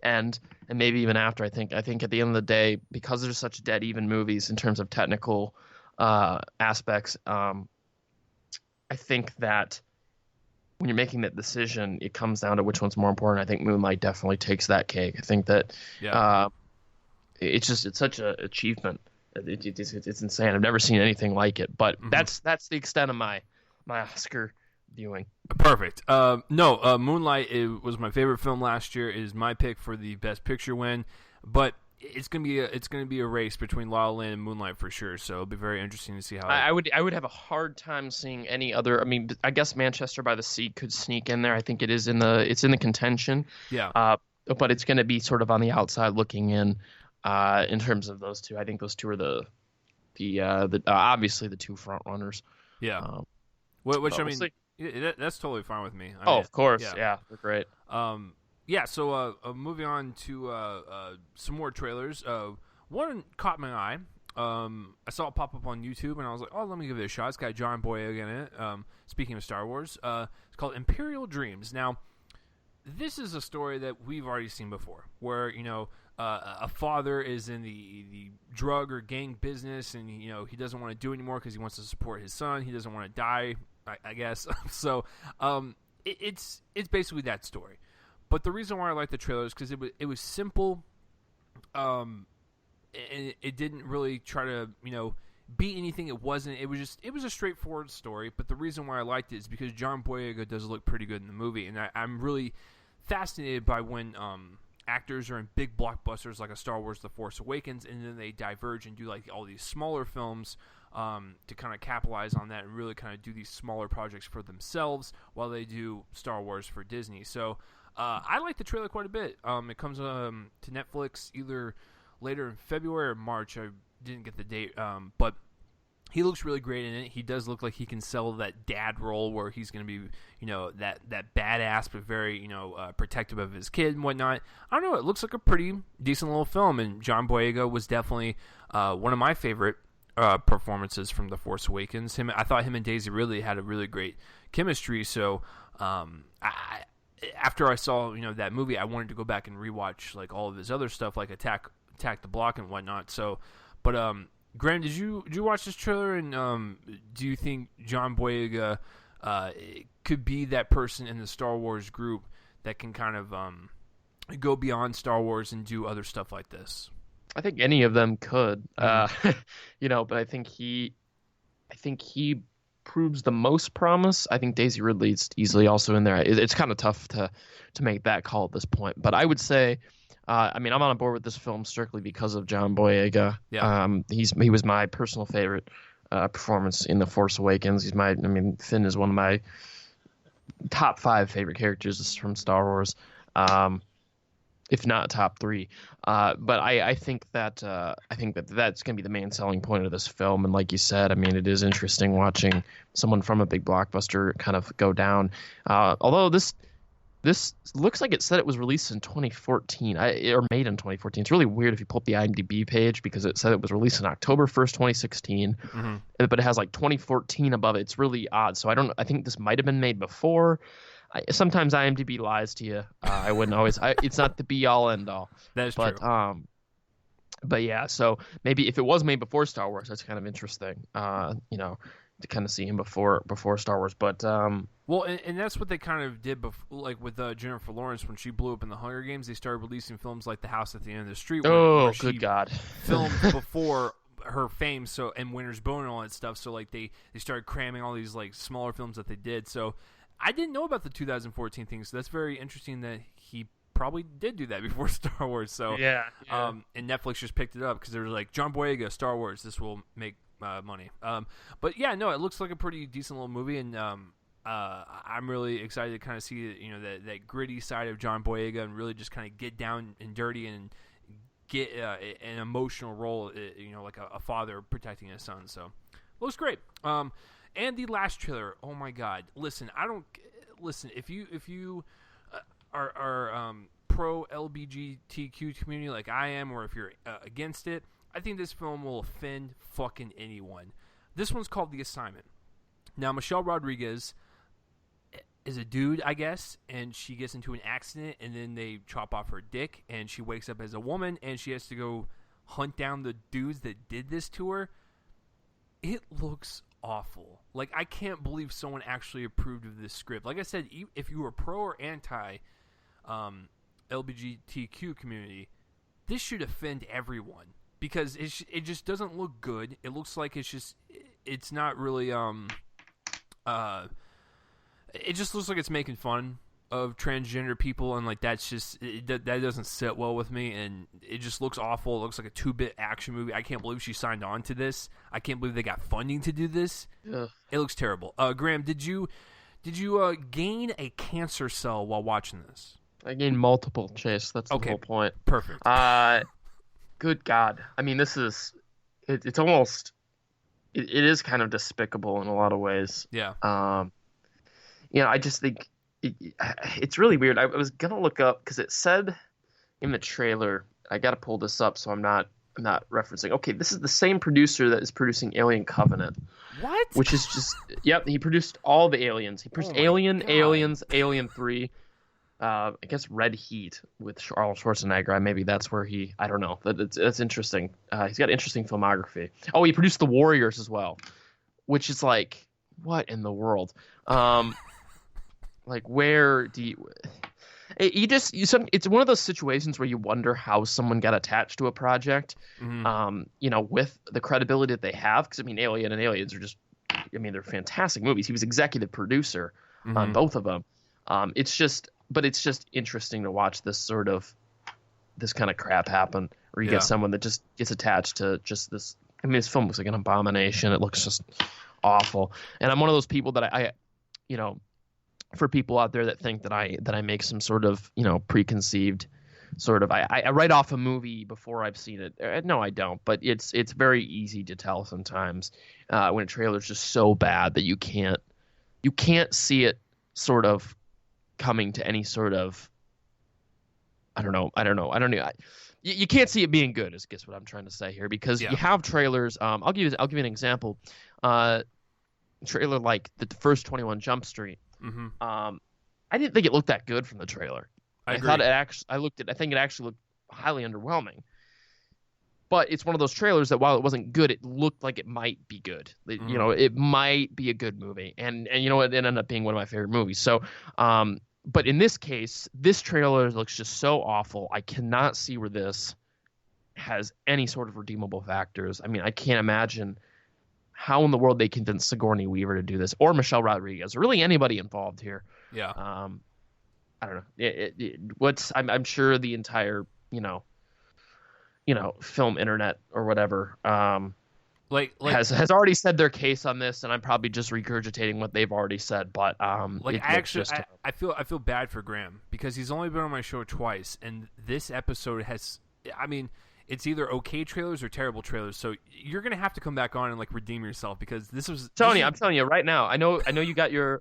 end, and maybe even after. I think at the end of the day, because there's such dead even movies in terms of technical aspects, I think that when you're making that decision, it comes down to which one's more important. I think Moonlight definitely takes that cake. I think that it's such an achievement. It's insane. I've never seen anything like it. But that's the extent of my Oscar viewing. Perfect. Moonlight was my favorite film last year. It is my pick for the Best Picture win, but it's gonna be a race between La La Land and Moonlight for sure. So it'll be very interesting to see how. I would have a hard time seeing any other. I mean, I guess Manchester by the Sea could sneak in there. I think it's in the contention. Yeah. But it's going to be sort of on the outside looking in terms of those two. I think those two are the obviously the two front runners. Yeah. Which I mean, that's totally fine with me. Of course. Yeah, they're great. So moving on to some more trailers. One caught my eye. I saw it pop up on YouTube, and I was like, oh, let me give it a shot. It's got John Boyega in it. Speaking of Star Wars, it's called Imperial Dreams. Now, this is a story that we've already seen before, where, a father is in the drug or gang business, and he doesn't want to do it anymore because he wants to support his son. He doesn't want to die, I guess. So it's basically that story. But the reason why I like the trailer is because it was simple. It didn't really try to be anything it wasn't. It was a straightforward story. But the reason why I liked it is because John Boyega does look pretty good in the movie, and I'm really fascinated by when actors are in big blockbusters like a Star Wars: The Force Awakens, and then they diverge and do like all these smaller films to kind of capitalize on that and really kind of do these smaller projects for themselves while they do Star Wars for Disney. So I like the trailer quite a bit. It comes to Netflix either later in February or March. I didn't get the date, but he looks really great in it. He does look like he can sell that dad role where he's going to be, that badass but very, protective of his kid and whatnot. I don't know. It looks like a pretty decent little film, and John Boyega was definitely one of my favorite performances from The Force Awakens. I thought him and Daisy Ridley had a really great chemistry. So after I saw that movie, I wanted to go back and rewatch like all of his other stuff, like Attack the Block and whatnot. So, but Graham, did you watch this trailer, and do you think John Boyega could be that person in the Star Wars group that can kind of go beyond Star Wars and do other stuff like this? I think any of them could, but I think he proves the most promise. I think Daisy Ridley's easily also in there. It's kind of tough to make that call at this point, but I would say, I'm on board with this film strictly because of John Boyega. Yeah. He was my personal favorite performance in The Force Awakens. Finn is one of my top 5 favorite characters from Star Wars, if not top 3. But I think that that's going to be the main selling point of this film. And like you said, it is interesting watching someone from a big blockbuster kind of go down. Although this looks like it said it was released in 2014, or made in 2014. It's really weird if you pull up the IMDb page because it said it was released on October 1st, 2016, but it has like 2014 above it. It's really odd. So I think this might have been made before. Sometimes IMDb lies to you. I wouldn't always. It's not the be all end all. That is true. But yeah. So maybe if it was made before Star Wars, that's kind of interesting. To kind of see him before Star Wars. But well, and that's what they kind of did, like with Jennifer Lawrence when she blew up in the Hunger Games. They started releasing films like The House at the End of the Street. Where good God! Filmed before her fame, and Winter's Bone and all that stuff. So like they started cramming all these like smaller films that they did. So I didn't know about the 2014 thing. So that's very interesting that he probably did do that before Star Wars. So yeah. And Netflix just picked it up because they were like, John Boyega, Star Wars. This will make money. But yeah, no, it looks like a pretty decent little movie, and I'm really excited to kind of see that gritty side of John Boyega and really just kind of get down and dirty and get an emotional role, like a father protecting his son. So it looks great. And the last trailer, oh my God! Listen, if you are pro LGBTQ community like I am, or if you're against it, I think this film will offend fucking anyone. This one's called The Assignment. Now, Michelle Rodriguez is a dude, I guess, and she gets into an accident, and then they chop off her dick, and she wakes up as a woman, and she has to go hunt down the dudes that did this to her. It looks awful. Like, I can't believe someone actually approved of this script. Like I said, if you were pro or anti LGBTQ community, this should offend everyone. Because it just doesn't look good. It looks like it's not really it just looks like it's making fun of transgender people, and like that's just that doesn't sit well with me, and it just looks awful. It looks like a 2-bit action movie. I can't believe she signed on to this. I can't believe they got funding to do this. Ugh. It looks terrible. Graham, did you gain a cancer cell while watching this? I gained multiple, Chase. That's the whole point. Perfect. Good God. This is it's almost it is kind of despicable in a lot of ways. Yeah. I just think it's really weird. I was gonna look up because it said in the trailer. I got to pull this up so I'm not referencing. Okay, this is the same producer that is producing Alien Covenant. What? Which is just he produced all the Aliens. He produced Alien, God. Aliens, Alien 3. I guess Red Heat with Arnold Schwarzenegger. Maybe that's where I don't know. That's interesting. He's got interesting filmography. Oh, he produced The Warriors as well, which is like, what in the world? Like, where do you? It's one of those situations where you wonder how someone got attached to a project, with the credibility that they have. Because I mean, Alien and Aliens are just, they're fantastic movies. He was executive producer on both of them. It's just interesting to watch this kind of crap happen, where you get someone that just gets attached to just this. I mean, this film looks like an abomination. It looks just awful. And I'm one of those people that I for people out there that think that I make some sort of, preconceived sort of, I write off a movie before I've seen it. No, I don't. But it's very easy to tell sometimes when a trailer is just so bad that you can't see it sort of coming to any sort of, I don't know. You can't see it being good, is guess what I'm trying to say here, because you have trailers. I'll give you an example. Trailer like the first 21 Jump Street. I didn't think it looked that good from the trailer. I thought I think it actually looked highly underwhelming. But it's one of those trailers that while it wasn't good, it looked like it might be good. It might be a good movie, and it ended up being one of my favorite movies. So, but in this case, this trailer looks just so awful. I cannot see where this has any sort of redeemable factors. I mean, I can't imagine how in the world they convinced Sigourney Weaver to do this, or Michelle Rodriguez, or really anybody involved here. Yeah. I don't know. I'm sure the entire, film internet or whatever, has already said their case on this, and I'm probably just regurgitating what they've already said. But I feel bad for Graham, because he's only been on my show twice, and this episode has, it's either okay trailers or terrible trailers. So you're gonna have to come back on and redeem yourself, because this was Tony. I'm telling you right now. I know you got your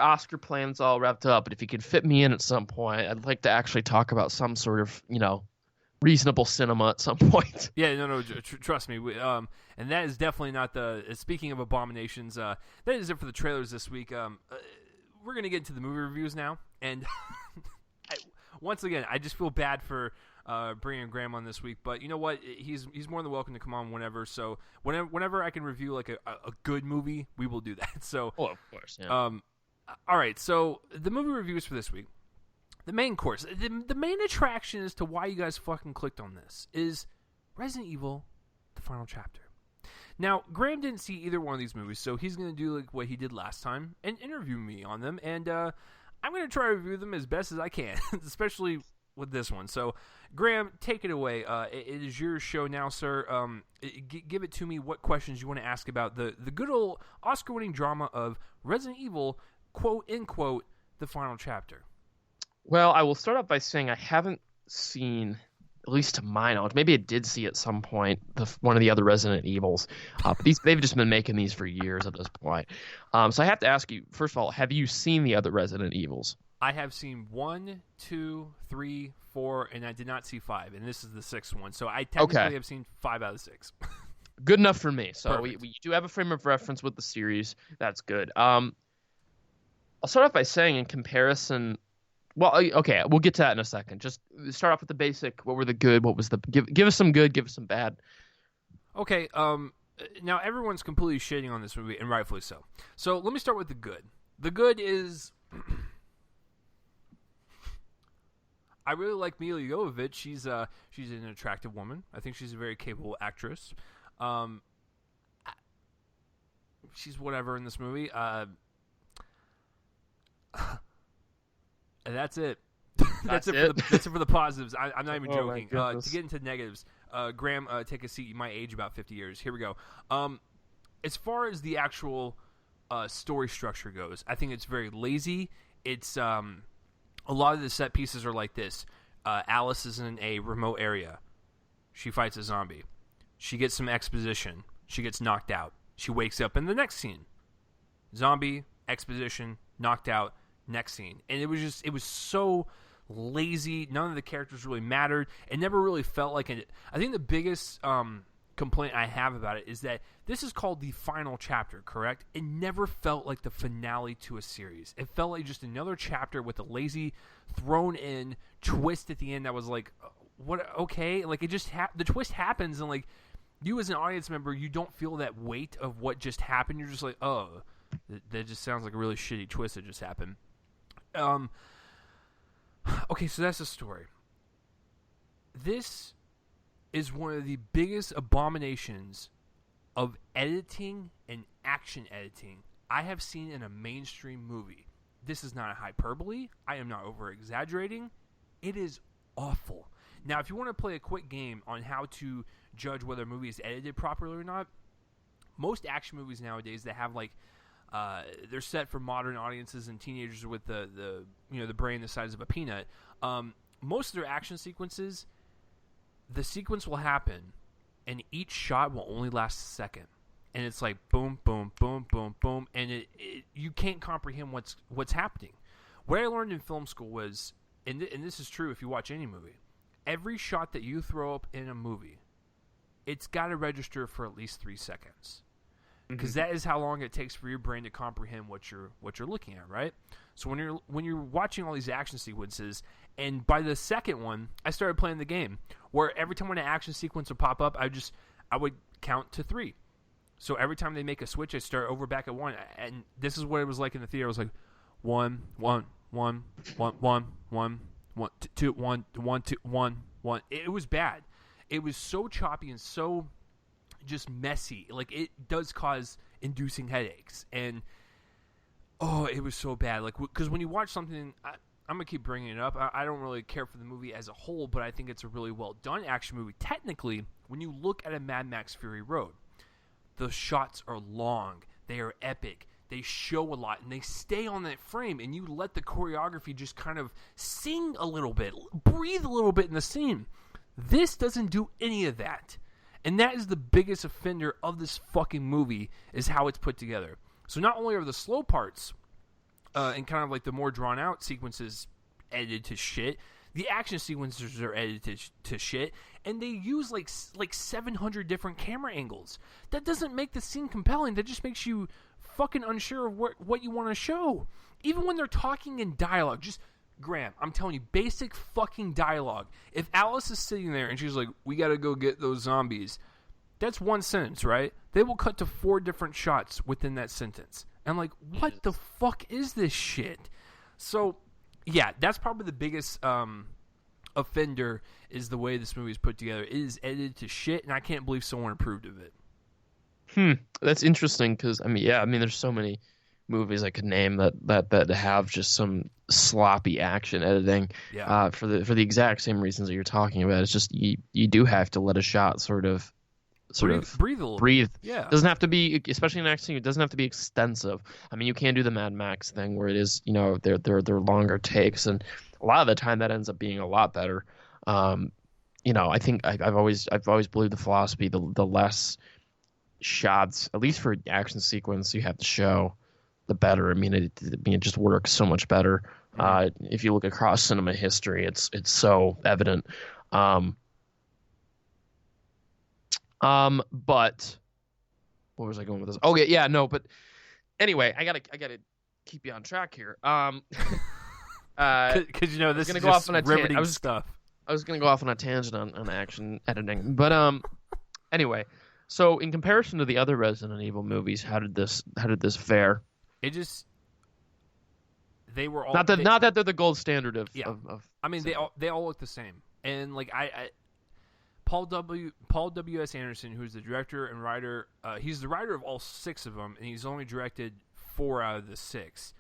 Oscar plans all wrapped up, but if you could fit me in at some point, I'd like to actually talk about some sort of reasonable cinema at some point. Yeah, no, trust me. And that is definitely not the. Speaking of abominations, that is it for the trailers this week. We're gonna get into the movie reviews now, and once again, I just feel bad for bringing Graham on this week, but you know what? He's more than welcome to come on whenever. So whenever I can review a good movie, we will do that. So, of course. Yeah. All right. So the movie reviews for this week. The main course, the main attraction as to why you guys fucking clicked on this is Resident Evil, the final chapter. Now, Graham didn't see either one of these movies, so he's going to do what he did last time and interview me on them, and I'm going to try to review them as best as I can, especially with this one. So, Graham, take it away. It is your show now, sir. Give it to me what questions you want to ask about the good old Oscar-winning drama of Resident Evil, quote-unquote, the final chapter. Well, I will start off by saying I haven't seen, at least to my knowledge, maybe I did see at some point one of the other Resident Evils. They've just been making these for years at this point. So I have to ask you, first of all, have you seen the other Resident Evils? I have seen 1, 2, 3, 4, and I did not see 5, and this is the 6th one. So I technically have seen 5 out of 6. Good enough for me. So we do have a frame of reference with the series. That's good. I'll start off by saying, in comparison. Well, okay, we'll get to that in a second. Just start off with the basic. What were the good? What was the give us some good, give us some bad. Okay, now everyone's completely shitting on this movie, and rightfully so. So let me start with the good. The good is I really like Milla Jovovich. She's an attractive woman. I think she's a very capable actress. She's whatever in this movie. And that's it. That's it for the positives. I'm not even joking. To get into negatives, Graham, take a seat. You might age about 50 years. Here we go. As far as the actual story structure goes, I think it's very lazy. It's a lot of the set pieces are like this. Alice is in a remote area. She fights a zombie. She gets some exposition. She gets knocked out. She wakes up in the next scene. Zombie, exposition, knocked out. Next scene. And it was so lazy. None of the characters really mattered. It never really felt like it. I think the biggest complaint I have about it is that this is called the final chapter, correct? It never felt like the finale to a series. It felt like just another chapter with a lazy thrown in twist at the end that was like, what? Okay, like it just the twist happens, and like you as an audience member, you don't feel that weight of what just happened. You're just like, oh, that just sounds like a really shitty twist that just happened. Okay, so that's the story. This is one of the biggest abominations of editing and action editing I have seen in a mainstream movie. This is not a hyperbole. I am not over-exaggerating. It is awful. Now, if you want to play a quick game on how to judge whether a movie is edited properly or not, most action movies nowadays that have like they're set for modern audiences and teenagers with the brain the size of a peanut. Most of their action sequences, the sequence will happen, and each shot will only last a second, and it's like boom, boom, boom, boom, boom, and you can't comprehend what's happening. What I learned in film school was, and this is true if you watch any movie, every shot that you throw up in a movie, it's got to register for at least 3 seconds. Because that is how long it takes for your brain to comprehend what you're looking at, right? So when you're watching all these action sequences, and by the second one, I started playing the game where every time when an action sequence would pop up, I would count to 3. So every time they make a switch, I start over back at 1, and this is what it was like in the theater. It was like 1, 1, 1, 1, 1, 1, 1, 2, 1, 1, 2, 1, 1. It was bad. It was so choppy and so just messy. Like, it does cause inducing headaches, and it was so bad. Like, because when you watch something, I'm gonna keep bringing it up. I don't really care for the movie as a whole, but I think it's a really well done action movie. Technically, when you look at a Mad Max Fury Road, the shots are long, they are epic, they show a lot, and they stay on that frame, and you let the choreography just kind of sing a little bit, breathe a little bit in the scene. This doesn't do any of that. And that is the biggest offender of this fucking movie, is how it's put together. So not only are the slow parts and kind of like the more drawn out sequences edited to shit, the action sequences are edited to shit, and they use like 700 different camera angles. That doesn't make the scene compelling. That just makes you fucking unsure of what you want to show. Even when they're talking in dialogue, just Graham, I'm telling you, basic fucking dialogue. If Alice is sitting there and she's like, we gotta go get those zombies, that's one sentence, right? They will cut to 4 different shots within that sentence. And I'm like, what the fuck is this shit? So, yeah, that's probably the biggest offender, is the way this movie is put together. It is edited to shit, and I can't believe someone approved of it. That's interesting, because, there's so many movies I could name that have just some sloppy action editing, for the exact same reasons that you're talking about. It's just you do have to let a shot sort of breathe a little. Yeah, it doesn't have to be, especially in action, it doesn't have to be extensive. I mean, you can do the Mad Max thing where it is, they're longer takes, and a lot of the time that ends up being a lot better. I think I've always believed the philosophy, the less shots, at least for action sequence, you have to show, the better. It just works so much better. If you look across cinema history, it's so evident. But where was I going with this? Oh yeah, no. But anyway, I gotta keep you on track here. Because this is go off on riveting stuff. I was gonna go off on a tangent on action editing, but anyway. So in comparison to the other Resident Evil movies, how did this fare? They were all not that they're the gold standard of. I mean, they all look the same, and like Paul W.S. Anderson, who's the director and writer, he's the writer of all 6 of them, and he's only directed 4 out of the 6.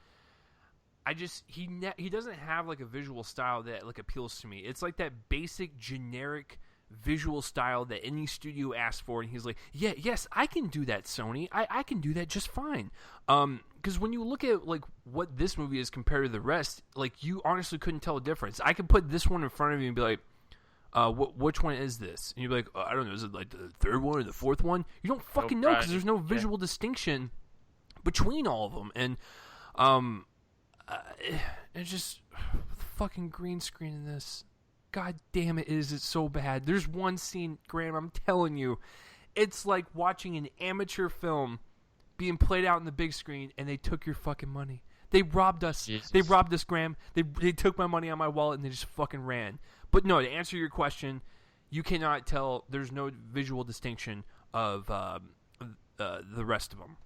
He doesn't have like a visual style that like appeals to me. It's like that basic generic visual style that any studio asks for, and he's like, yes, I can do that, Sony. I can do that just fine. Because when you look at like what this movie is compared to the rest, like you honestly couldn't tell a difference. I could put this one in front of you and be like, which one is this? And you'd be like, I don't know, is it like the 3rd one or the 4th one? You don't fucking know, because there's no visual distinction between all of them. And it's just fucking green screen in this. God damn it, is it so bad. There's one scene, Graham, I'm telling you, It's like watching an amateur film being played out on the big screen, and they took your fucking money. They robbed us. Jesus. They robbed us, Graham. They took my money out of my wallet, and they just fucking ran. But no, to answer your question, you cannot tell. There's no visual distinction of the rest of them.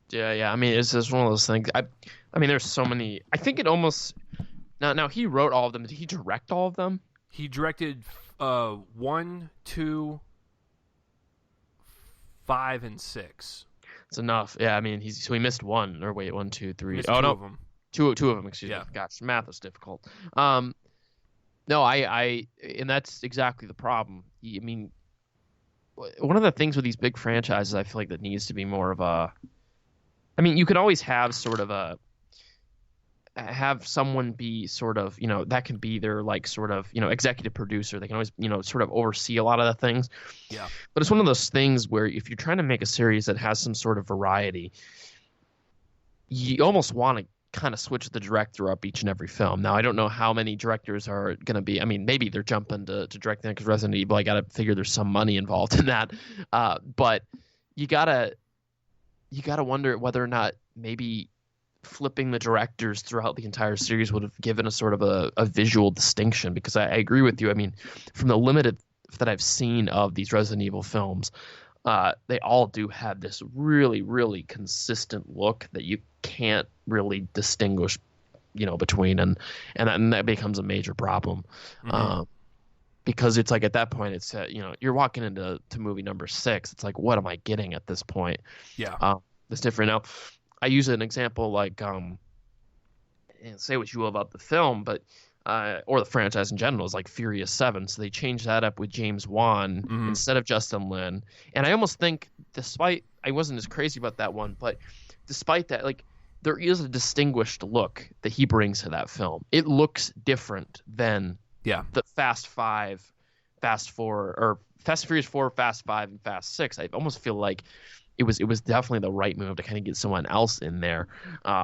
Yeah. I mean, it's just one of those things. I mean, there's so many. I think it almost. Now he wrote all of them. Did he direct all of them? He directed 1, 2, 5, and 6. It's enough. Yeah, I mean, he missed one. Or wait, 1, 2, 3. Missed oh two no, of them. two of them. Excuse Yeah. me. Gosh, math is difficult. No, I and that's exactly the problem. I mean, one of the things with these big franchises, I feel like that needs to be more of a. I mean, you can always have sort of have someone be sort of, that can be their like sort of, executive producer. They can always, sort of oversee a lot of the things. Yeah. But it's one of those things where if you're trying to make a series that has some sort of variety, you almost want to kind of switch the director up each and every film. Now, I don't know how many directors are going to be. I mean, maybe they're jumping to direct them because Resident Evil, I got to figure there's some money involved in that. But you gotta wonder whether or not maybe flipping the directors throughout the entire series would have given a sort of a visual distinction, because I agree with you. I mean, from the limited that I've seen of these Resident Evil films, they all do have this really, really consistent look that you can't really distinguish, between, and that becomes a major problem. Mm-hmm. Because it's like at that point, it's you're walking into movie number 6. It's like, what am I getting at this point? Yeah, it's different now. I use an example like, and say what you will about the film, but or the franchise in general, is like Furious 7. So they changed that up with James Wan instead of Justin Lin. And I almost think, despite I wasn't as crazy about that one, but despite that, like, there is a distinguished look that he brings to that film. It looks different than the Fast 5, Fast 4, or Fast and Furious 4, Fast 5, and Fast 6. I almost feel like it was definitely the right move to kind of get someone else in there.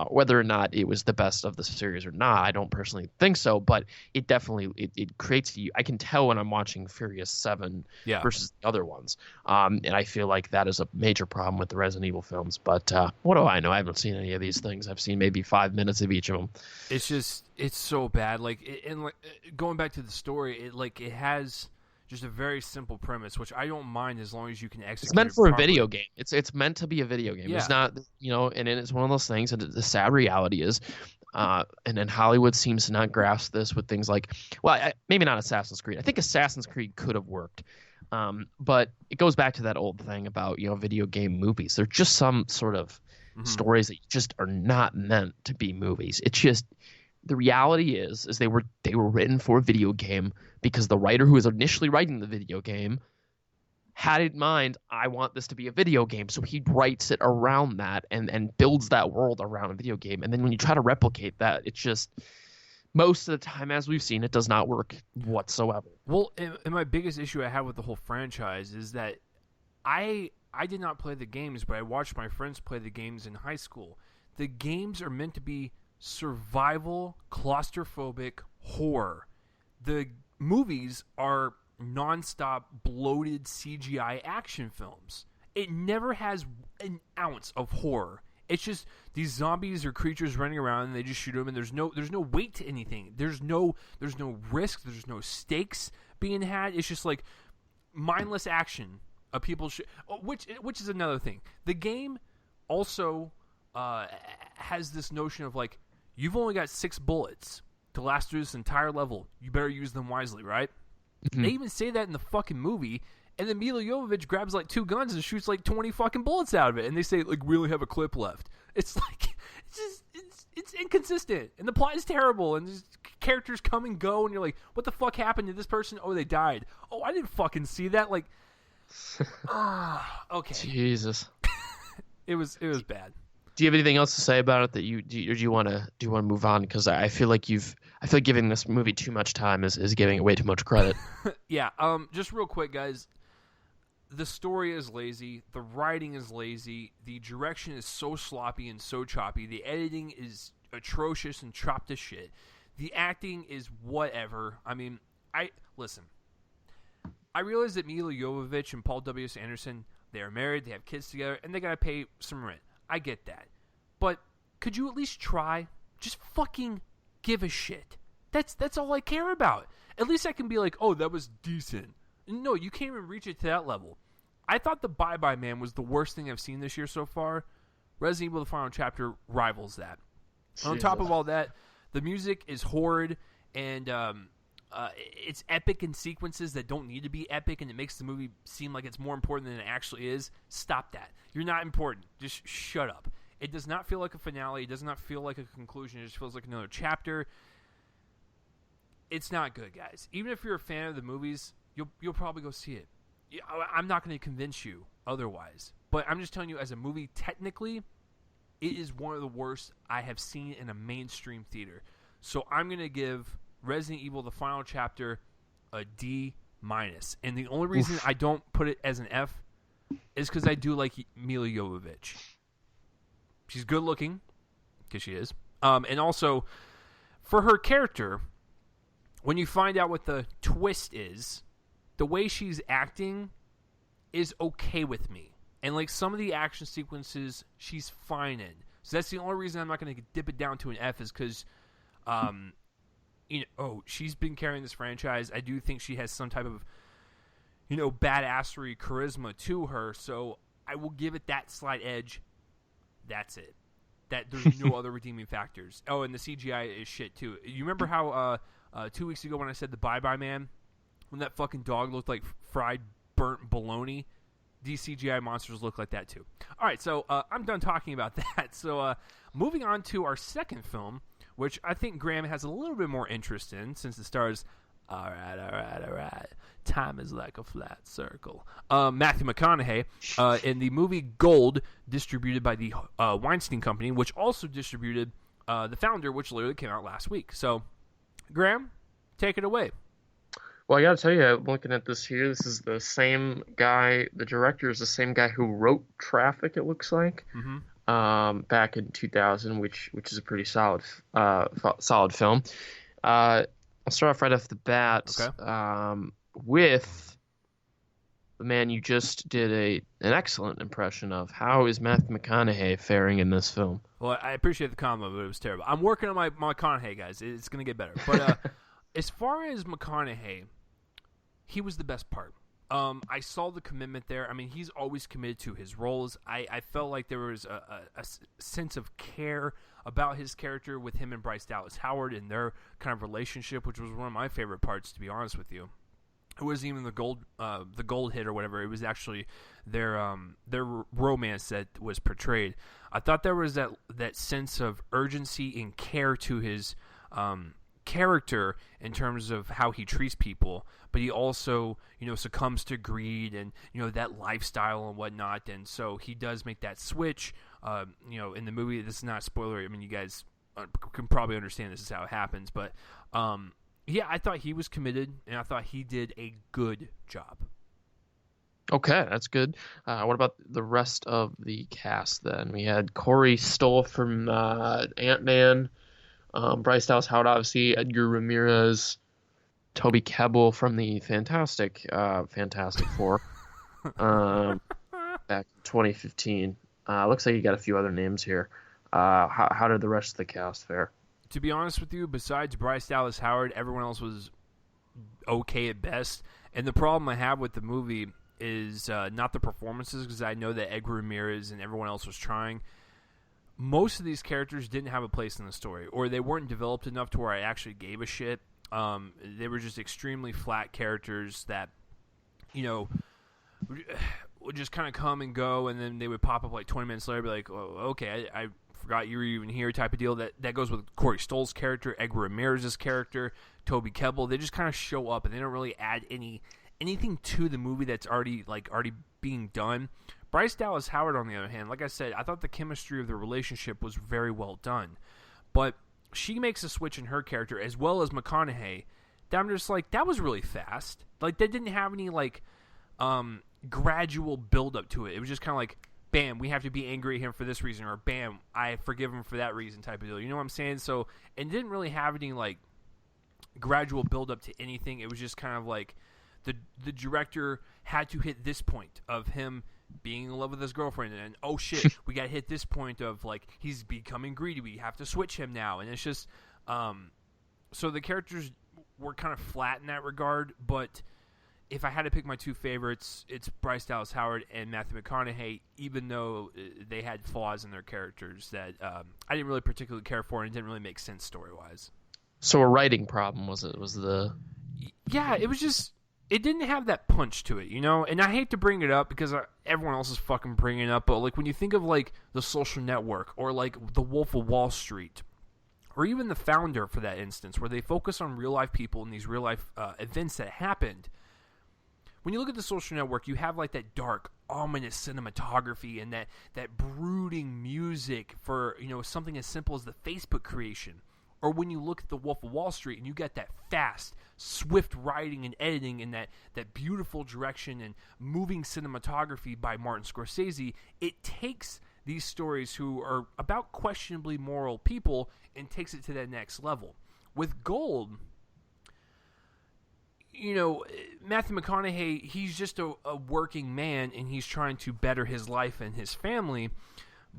Whether or not it was the best of the series or not, I don't personally think so, but it definitely it creates you. I can tell when I'm watching Furious 7 versus the other ones. And I feel like that is a major problem with the Resident Evil films. But what do I know? I haven't seen any of these things. I've seen maybe 5 minutes of each of them. it's so bad. Going back to the story, it has just a very simple premise, which I don't mind as long as you can execute. It's meant for properly. a video game. It's meant to be a video game. Yeah. It's not, and it's one of those things. And the sad reality is, and then Hollywood seems to not grasp this with things like, maybe not Assassin's Creed. I think Assassin's Creed could have worked, but it goes back to that old thing about video game movies. They're just some sort of stories that just are not meant to be movies. It's just. The reality is they were written for a video game because the writer who was initially writing the video game had in mind, I want this to be a video game. So he writes it around that and builds that world around a video game. And then when you try to replicate that, it's just most of the time, as we've seen, it does not work whatsoever. Well, and my biggest issue I have with the whole franchise is that I did not play the games, but I watched my friends play the games in high school. The games are meant to be survival, claustrophobic horror. The movies are nonstop bloated CGI action films. It never has an ounce of horror. It's just these zombies or creatures running around and they just shoot them, and there's no weight to anything. There's no risk. There's no stakes being had. It's just like mindless action of people. Which is another thing. The game also has this notion of like, you've only got 6 bullets to last through this entire level. You better use them wisely, right? Mm-hmm. They even say that in the fucking movie, and then Mila Jovovich grabs like 2 guns and shoots like 20 fucking bullets out of it, and they say like, we only have a clip left. It's like, it's inconsistent, and the plot is terrible, and just characters come and go, and you're like, what the fuck happened to this person? Oh, they died. Oh, I didn't fucking see that. Like, okay. Jesus. It was bad. Do you have anything else to say about it that do you want to move on? Because I feel like giving this movie too much time is giving it way too much credit. Yeah. Just real quick, guys. The story is lazy. The writing is lazy. The direction is so sloppy and so choppy. The editing is atrocious and chopped to shit. The acting is whatever. I mean, listen. I realize that Mila Jovovich and Paul W.S. Anderson, they are married, they have kids together, and they got to pay some rent. I get that. But could you at least try? Just fucking give a shit. That's all I care about. At least I can be like, oh, that was decent. No, you can't even reach it to that level. I thought The Bye Bye Man was the worst thing I've seen this year so far. Resident Evil: The Final Chapter rivals that. Jesus. On top of all that, the music is horrid, and it's epic in sequences that don't need to be epic, and it makes the movie seem like it's more important than it actually is. Stop that. You're not important. Just shut up. It does not feel like a finale. It does not feel like a conclusion. It just feels like another chapter. It's not good, guys. Even if you're a fan of the movies, you'll probably go see it. I'm not going to convince you otherwise. But I'm just telling you, as a movie, technically, it is one of the worst I have seen in a mainstream theater. So I'm going to give Resident Evil: The Final Chapter a D-. And the only reason I don't put it as an F is because I do like Mila Jovovich. She's good looking, because she is. And also, for her character, when you find out what the twist is, the way she's acting is okay with me. And like some of the action sequences, she's fine in. So that's the only reason I'm not going to dip it down to an F is because, she's been carrying this franchise. I do think she has some type of, badassery charisma to her. So I will give it that slight edge. That's it. There's no other redeeming factors. Oh, and the CGI is shit too. You remember how 2 weeks ago when I said The Bye Bye Man, when that fucking dog looked like fried burnt bologna? These CGI monsters look like that too. All right, so I'm done talking about that. So moving on to our second film, which I think Graham has a little bit more interest in, since it stars, all right, time is like a flat circle, Matthew McConaughey, in the movie Gold, distributed by the Weinstein Company, which also distributed The Founder, which literally came out last week. So, Graham, take it away. Well, I got to tell you, I'm looking at this here. This is the same guy. The director is the same guy who wrote Traffic, it looks like, back in 2000, which is a pretty solid film. I'll start off right off the bat with the man you just did an excellent impression of. How is Matthew McConaughey faring in this film? Well, I appreciate the comment, but it was terrible. I'm working on my McConaughey, guys. It's going to get better. But as far as McConaughey, he was the best part. I saw the commitment there. I mean, he's always committed to his roles. I felt like there was a sense of care about his character with him and Bryce Dallas Howard and their kind of relationship, which was one of my favorite parts, to be honest with you. It wasn't even the gold hit or whatever. It was actually their romance that was portrayed. I thought there was that sense of urgency and care to his character in terms of how he treats people, but he also succumbs to greed and that lifestyle and whatnot, and so he does make that switch. In the movie, this is not spoilery. I mean, you guys can probably understand this is how it happens, but yeah, I thought he was committed, and I thought he did a good job. Okay, that's good. What about the rest of the cast then? We had Corey Stoll from Ant-Man, Bryce Dallas Howard, obviously, Edgar Ramirez, Toby Kebbell from the Fantastic Four, back in 2015. Looks like you got a few other names here. How did the rest of the cast fare? To be honest with you, besides Bryce Dallas Howard, everyone else was okay at best. And the problem I have with the movie is not the performances, because I know that Edgar Ramirez and everyone else was trying. Most of these characters didn't have a place in the story, or they weren't developed enough to where I actually gave a shit. They were just extremely flat characters that, would just kind of come and go, and then they would pop up like 20 minutes later, be like, oh, okay, I forgot you were even here, type of deal. That goes with Corey Stoll's character, Edgar Ramirez's character, Toby Kebbell. They just kind of show up, and they don't really add anything to the movie that's already being done. Bryce Dallas Howard, on the other hand, like I said, I thought the chemistry of the relationship was very well done. But she makes a switch in her character, as well as McConaughey, that I'm just like, that was really fast. Like, they didn't have any, gradual build-up to it. It was just kind of like, bam, we have to be angry at him for this reason, or bam, I forgive him for that reason, type of deal. You know what I'm saying? So, it didn't really have any, gradual build-up to anything. It was just kind of like, the director had to hit this point of him being in love with his girlfriend, and oh shit, we got to hit this point of like he's becoming greedy. We have to switch him now, and it's just so the characters were kind of flat in that regard. But if I had to pick my two favorites, it's Bryce Dallas Howard and Matthew McConaughey. Even though they had flaws in their characters that I didn't really particularly care for, and it didn't really make sense story wise. So a writing problem was it? Was the Yeah, it was just it didn't have that punch to it, you know. And I hate to bring it up because everyone else is fucking bringing it up, but like when you think of like The Social Network or like The Wolf of Wall Street, or even The Founder for that instance, where they focus on real life people and these real life events that happened. When you look at The Social Network, you have like that dark, ominous cinematography and that brooding music for, you know, something as simple as the Facebook creation. Or when you look at The Wolf of Wall Street and you got that fast, swift writing and editing and that beautiful direction and moving cinematography by Martin Scorsese, it takes these stories who are about questionably moral people and takes it to that next level. With Gold, you know, Matthew McConaughey, he's just a working man and he's trying to better his life and his family.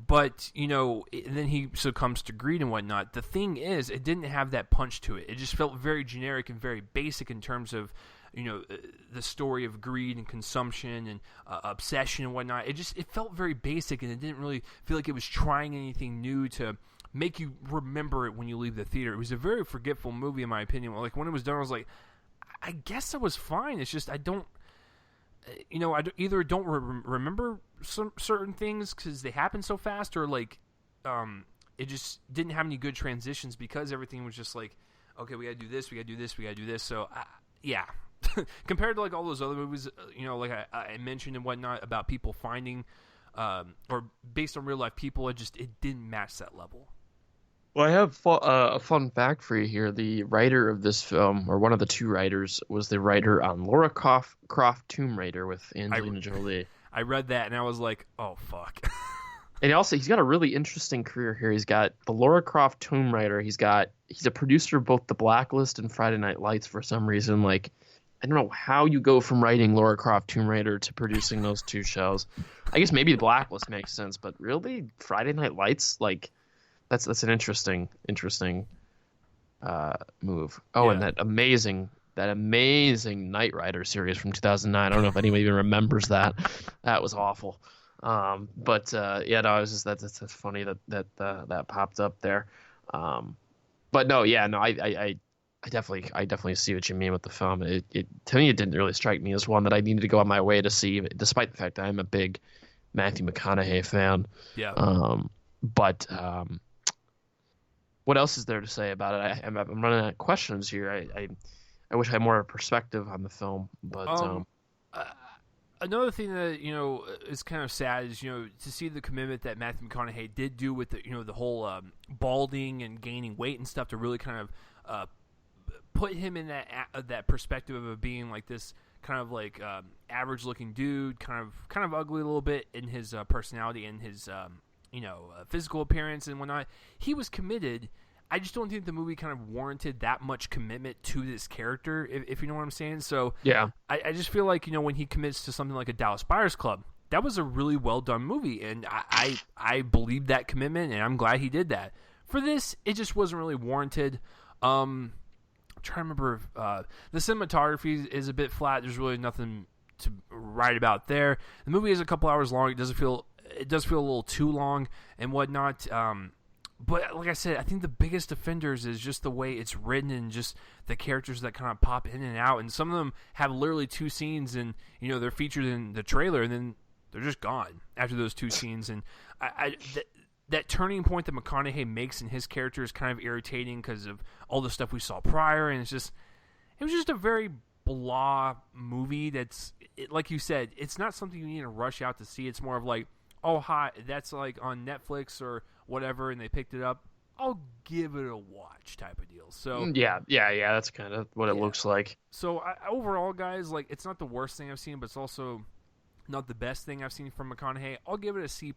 But, you know, then he succumbs to greed and whatnot. The thing is, it didn't have that punch to it. It just felt very generic and very basic in terms of, you know, the story of greed and consumption and obsession and whatnot. It felt very basic, and it didn't really feel like it was trying anything new to make you remember it when you leave the theater. It was a very forgetful movie, in my opinion. Like, when it was done, I was like, I guess I was fine. It's just I don't, you know, I either don't remember some certain things because they happen so fast, or like it just didn't have any good transitions because everything was just like, okay, we got to do this, we got to do this, we got to do this. So yeah, compared to like all those other movies, you know, like I mentioned and whatnot about people finding or based on real life people, it didn't match that level. Well, I have a fun fact for you here. The writer of this film, or one of the two writers, was the writer on Lara Croft Tomb Raider with Angelina Jolie. I read that and I was like, oh fuck. And also, he's got a really interesting career here. He's got the Lara Croft Tomb Raider. He's a producer of both The Blacklist and Friday Night Lights for some reason. Like, I don't know how you go from writing Lara Croft Tomb Raider to producing those two shows. I guess maybe The Blacklist makes sense, but really, Friday Night Lights, like. That's an interesting move. Oh, yeah. And that amazing Knight Rider series from 2009. I don't know if anyone even remembers that. That was awful. But yeah, no, it was just that's funny that popped up there. But no, yeah, no, I definitely see what you mean with the film. It to me, it didn't really strike me as one that I needed to go on my way to see, despite the fact that I'm a big Matthew McConaughey fan. Yeah. But what else is there to say about it? I'm running out of questions here. I wish I had more perspective on the film. But another thing that, you know, is kind of sad is, you know, to see the commitment that Matthew McConaughey did do with the, you know, the whole balding and gaining weight and stuff to really kind of put him in that perspective of being like this kind of like average looking dude, kind of ugly a little bit in his personality and his you know, physical appearance and whatnot. He was committed. I just don't think the movie kind of warranted that much commitment to this character, if you know what I'm saying. So yeah, I just feel like, you know, when he commits to something like a Dallas Buyers Club, that was a really well done movie, and I believe that commitment, and I'm glad he did that. For this, it just wasn't really warranted. I'm trying to remember if, the cinematography is a bit flat. There's really nothing to write about there. The movie is a couple hours long. It does feel a little too long and whatnot. But like I said, I think the biggest offenders is just the way it's written and just the characters that kind of pop in and out. And some of them have literally two scenes, and you know they're featured in the trailer, and then they're just gone after those two scenes. And that turning point that McConaughey makes in his character is kind of irritating because of all the stuff we saw prior. And it was just a very blah movie. Like you said, it's not something you need to rush out to see. It's more of like, oh, hi, that's like on Netflix or whatever, and they picked it up. I'll give it a watch type of deal. So yeah, that's kind of what it looks like. So overall, guys, like it's not the worst thing I've seen, but it's also not the best thing I've seen from McConaughey. I'll give it a C+,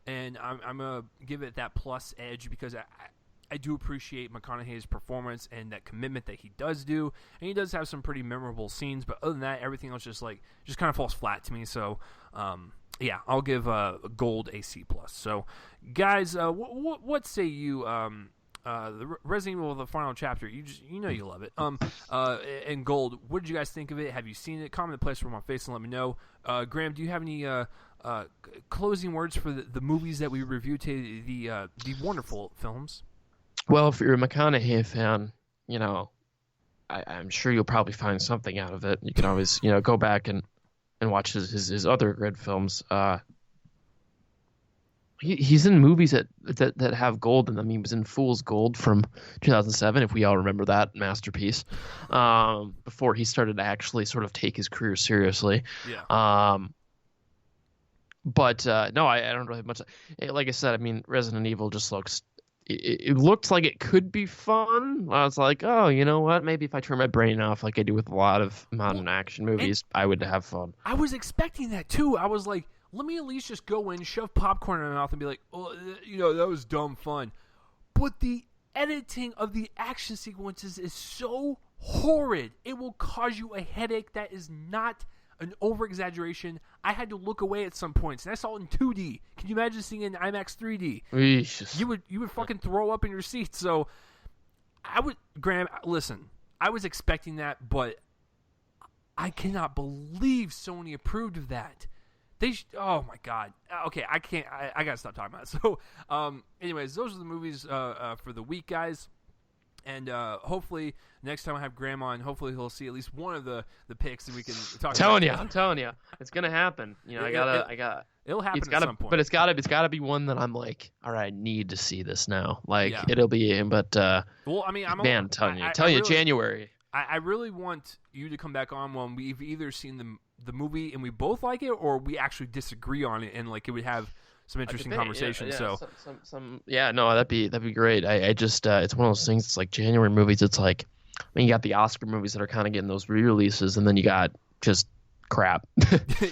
and I'm gonna give it that plus edge because I do appreciate McConaughey's performance and that commitment that he does do, and he does have some pretty memorable scenes. But other than that, everything else just kind of falls flat to me. So, yeah, I'll give Gold a C+. So, guys, what say you? The Resident Evil, the final chapter, you know you love it. And Gold, what did you guys think of it? Have you seen it? Comment in the place from my face and let me know. Graham, do you have any closing words for the movies that we reviewed today, the wonderful films? Well, if you're a McConaughey fan, you know, I'm sure you'll probably find something out of it. You can always, you know, go back and watch his other great films. He's in movies that have gold in them. He was in Fool's Gold from 2007, if we all remember that masterpiece, before he started to actually sort of take his career seriously. Yeah. But no, I don't really have much. Like I said, I mean, Resident Evil just looks. It looked like it could be fun. I was like, oh, you know what? Maybe if I turn my brain off like I do with a lot of modern action movies, I would have fun. I was expecting that too. I was like, let me at least just go in, shove popcorn in my mouth, and be like, oh, you know, that was dumb fun. But the editing of the action sequences is so horrid. It will cause you a headache. That is not an over-exaggeration. I had to look away at some points, and I saw it in 2D. Can you imagine seeing it in IMAX 3D? Eesh. You would fucking throw up in your seat. So, Graham, listen, I was expecting that, but I cannot believe Sony approved of that. Oh my god. Okay, I can't. I gotta stop talking about it. So, anyways, those are the movies for the week, guys. And hopefully next time I have Graham on, hopefully he'll see at least one of the picks and we can talk. I'm telling you, it's gonna happen. You know, it'll happen at some point. But it's gotta be one that I'm like, all right, I need to see this now. Like yeah. It'll be, but well, I mean, I'm telling you, January. I really want you to come back on when we've either seen the movie and we both like it, or we actually disagree on it and like it would have some interesting conversation. Yeah, no, that'd be great. I just it's one of those things. It's like January movies. It's like, I mean, you got the Oscar movies that are kind of getting those re-releases, and then you got just crap.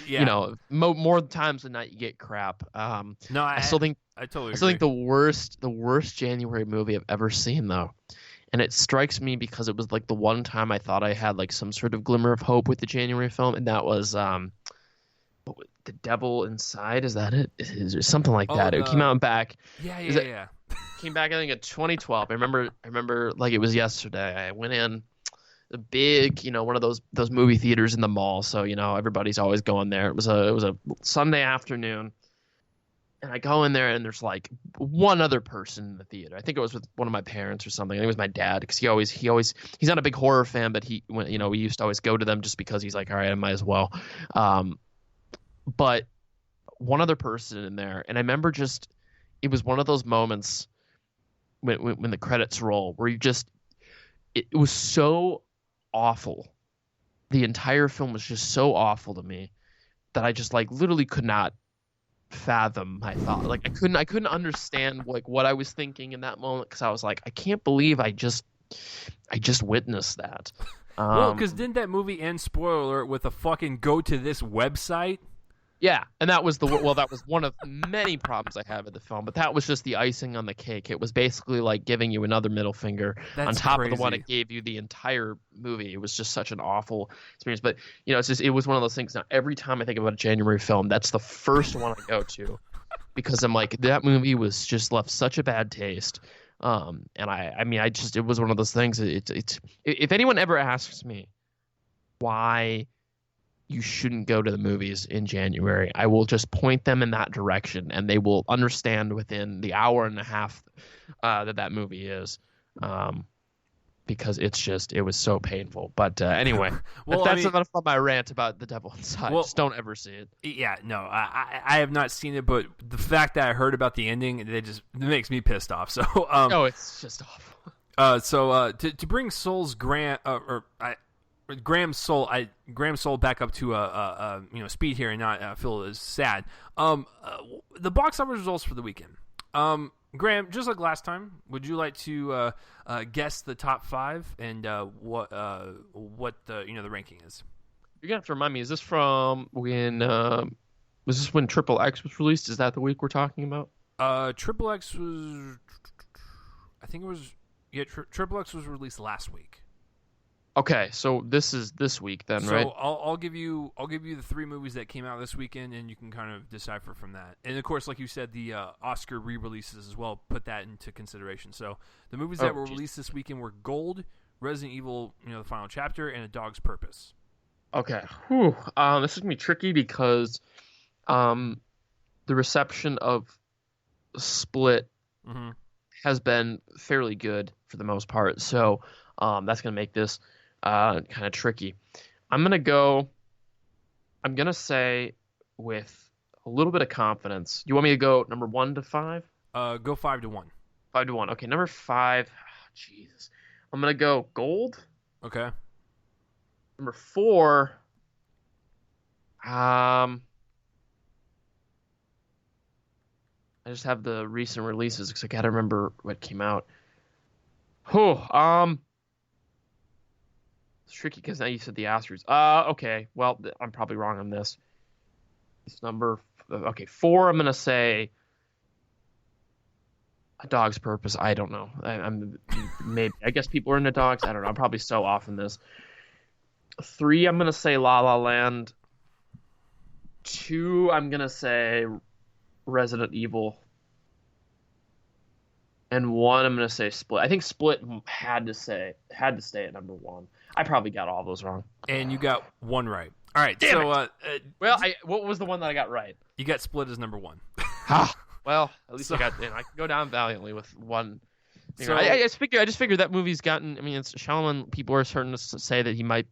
Yeah. You know, more times than not, you get crap. No, I totally agree. I still think the worst January movie I've ever seen, though. And it strikes me because it was like the one time I thought I had like some sort of glimmer of hope with the January film, and that was The Devil Inside. Is that it? Is there something like that? It came out back. Yeah. Came back, I think, in 2012. I remember like it was yesterday. I went in the big, you know, one of those movie theaters in the mall. So, you know, everybody's always going there. It was a Sunday afternoon. And I go in there, and there's like one other person in the theater. I think it was with one of my parents or something. I think it was my dad, because he's not a big horror fan, but we used to always go to them just because he's like, all right, I might as well. But one other person in there, and I remember it was one of those moments when the credits roll where it was so awful. The entire film was just so awful to me that I just like literally could not fathom my thought. Like I couldn't understand like what I was thinking in that moment, because I was like, I can't believe I just witnessed that. Well, because didn't that movie end, spoiler alert, with a fucking go to this website? Yeah, and that was that was one of many problems I have with the film, but that was just the icing on the cake. It was basically like giving you another middle finger on top of the one it gave you the entire movie. It was just such an awful experience. But, you know, it was one of those things. Now, every time I think about a January film, that's the first one I go to, because I'm like, that movie was just left such a bad taste. And it was one of those things. If anyone ever asks me why you shouldn't go to the movies in January, I will just point them in that direction, and they will understand within the hour and a half that movie is, because it was so painful. But anyway, that's enough of my rant about The Devil Inside. Just don't ever see it. Yeah, no, I have not seen it, but the fact that I heard about the ending, it makes me pissed off. So no, it's just awful. To bring Graham's soul back up to speed here and not feel as sad. The box office results for the weekend. Graham, just like last time, would you like to guess the top 5 and what the ranking is? You're gonna have to remind me. Is this from when? Was this when Triple X was released? Is that the week we're talking about? Triple X was. I think it was Triple X was released last week. Okay, so this is this week then, right? So I'll give you the 3 movies that came out this weekend, and you can kind of decipher from that. And of course, like you said, the Oscar re-releases as well. Put that into consideration. So the movies that were released this weekend were Gold, Resident Evil, the final chapter, and A Dog's Purpose. Okay. Whew. This is gonna be tricky because the reception of Split has been fairly good for the most part. So that's gonna make this kind of tricky. I'm gonna say with a little bit of confidence. You want me to go number 1 to 5? Go 5 to 1. 5 to 1. Okay, number 5. Jesus. I'm gonna go Gold. Okay. Number 4. I just have the recent releases because I gotta remember what came out. It's tricky because now you said the Oscars. Okay. Well, I'm probably wrong on this. It's number 4. I'm gonna say A Dog's Purpose. I don't know. Maybe. I guess people are into dogs. I don't know. I'm probably so off in this. 3. I'm gonna say La La Land. 2. I'm gonna say Resident Evil. And 1. I'm gonna say Split. I think Split had to stay at number 1. I probably got all those wrong. And you got 1 right. All right. Damn so, what was the one that I got right? You got Split as number 1. Well, at least I can go down valiantly with 1. So, I just figured that movie's gotten. I mean, it's Shyamalan. People are starting to say that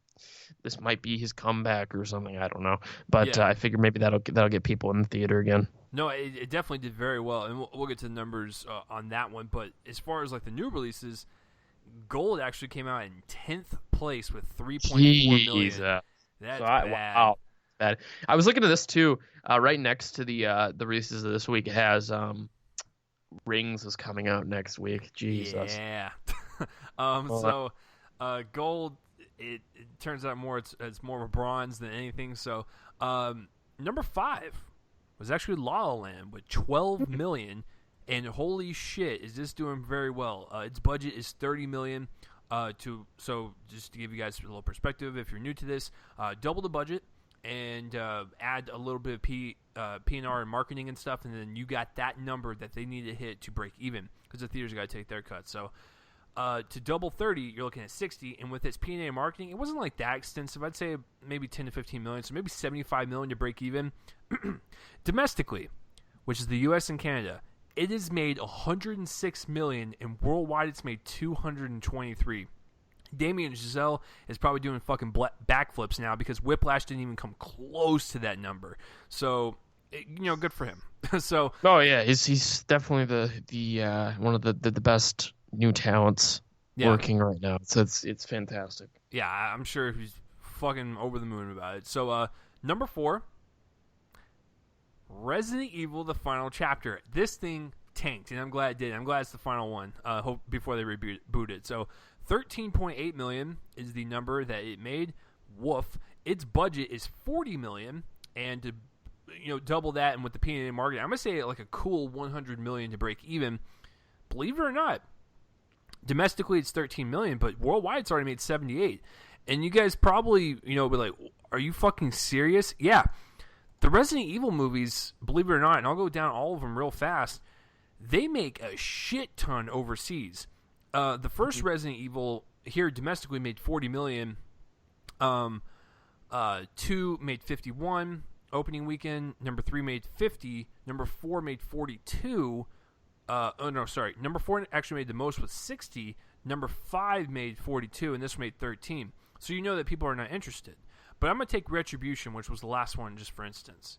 this might be his comeback or something. I don't know, but I figure maybe that'll get people in the theater again. No, it definitely did very well, and we'll get to the numbers on that one. But as far as like the new releases, Gold actually came out in 10th place with 3.4 million. That's bad. Wow, bad. I was looking at this too. Right next to the releases of this week, it has Rings is coming out next week. Jesus. Yeah. So Gold, it turns out it's more of a bronze than anything. So number 5 was actually La La Land with 12 million, and holy shit, is this doing very well? Its budget is 30 million. So just to give you guys a little perspective, if you're new to this, double the budget and add a little bit of P&R and marketing and stuff, and then you got that number that they need to hit to break even, because the theaters got to take their cut. So to double 30, you're looking at 60, and with its P&A and marketing, it wasn't like that extensive. I'd say maybe 10 to 15 million, so maybe 75 million to break even. Domestically, which is the U.S. and Canada, it has made 106 million, and worldwide it's made 223. Damien Chazelle is probably doing fucking backflips now because Whiplash didn't even come close to that number. So, good for him. So. Oh yeah, he's definitely the one of the best new talents working right now. So it's fantastic. Yeah, I'm sure he's fucking over the moon about it. So, number 4. Resident Evil: The Final Chapter. This thing tanked, and I'm glad it did. I'm glad it's the final one. Before they reboot it. So 13.8 million is the number that it made. Woof. Its budget is 40 million, and to double that, and with the P&A marketing, I'm gonna say like a cool 100 million to break even. Believe it or not, domestically it's 13 million, but worldwide it's already made 78. And you guys probably be like, "Are you fucking serious?" Yeah. The Resident Evil movies, believe it or not, and I'll go down all of them real fast, they make a shit ton overseas. The first Resident Evil here domestically made 40 million. 2 made 51 opening weekend. Number 3 made 50. Number 4 made 42. Number 4 actually made the most with 60. Number 5 made 42, and this made 13. So you know that people are not interested. But I'm going to take Retribution, which was the last one, just for instance.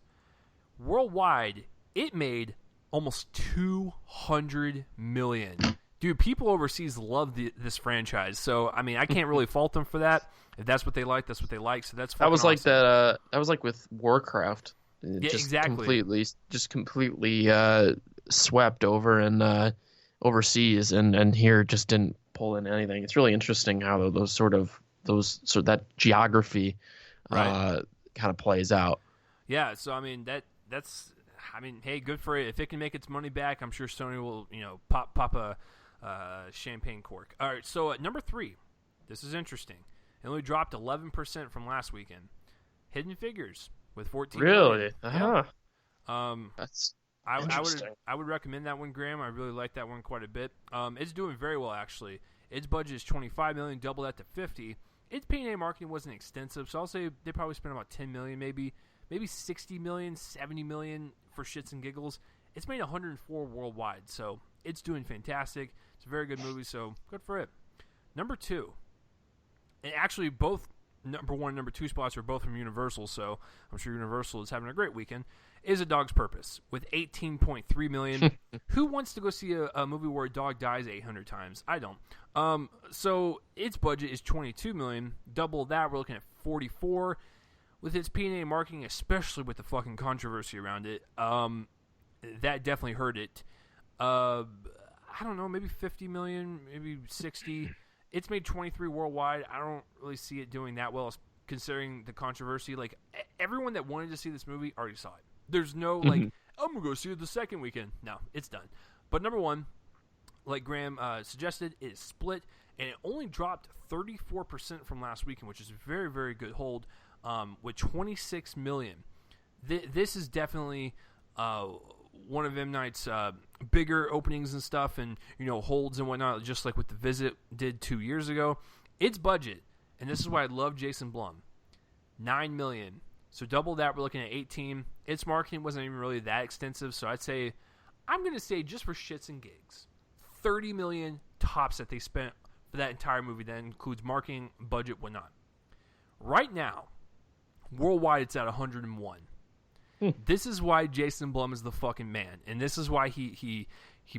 Worldwide, it made almost 200 million. Dude, people overseas love this franchise. So, I mean, I can't really fault them for that. If that's what they like, that's what they like. So that's that was awesome. Like that. That was like with Warcraft. Yeah, exactly. Completely swept over and overseas, and here just didn't pull in anything. It's really interesting how that geography kind of plays out. Yeah, so I mean hey, good for it. If it can make its money back, I'm sure Sony will pop champagne cork. All right, so at number 3, this is interesting. It only dropped 11% from last weekend. Hidden Figures with 14 Really? million. Uh-huh. Yeah. That's I interesting. would recommend that one, Graham. I really like that one quite a bit. It's doing very well, actually. Its budget is 25 million, double that to 50. Its P&A marketing wasn't extensive, so I'll say they probably spent about 10 million, maybe 60 million, 70 million for shits and giggles. It's made 104 worldwide, so it's doing fantastic. It's a very good movie, so good for it. Number 2, and actually both number 1 and number 2 spots are both from Universal, so I'm sure Universal is having a great weekend, is A Dog's Purpose with 18.3 million. Who wants to go see a movie where a dog dies 800 times? I don't. So its budget is 22 million. Double that, we're looking at 44. With its P&A marketing, especially with the fucking controversy around it, that definitely hurt it. I don't know, maybe 50 million, maybe 60. It's made 23 worldwide. I don't really see it doing that well, considering the controversy. Like, everyone that wanted to see this movie already saw it. There's no, like, I'm going to go see it the second weekend. No, it's done. But number 1, like Graham suggested, is Split, and it only dropped 34% from last weekend, which is a very, very good hold, with 26 million. This is definitely one of M. Night's bigger openings and stuff, and, holds and whatnot, just like what The Visit did 2 years ago. Its budget, and this is why I love Jason Blum, 9 million. So double that, we're looking at 18. Its marketing wasn't even really that extensive, so I'm going to say just for shits and gigs, 30 million tops that they spent for that entire movie. That includes marketing, budget, whatnot. Right now, worldwide, it's at 101. This is why Jason Blum is the fucking man, and this is why he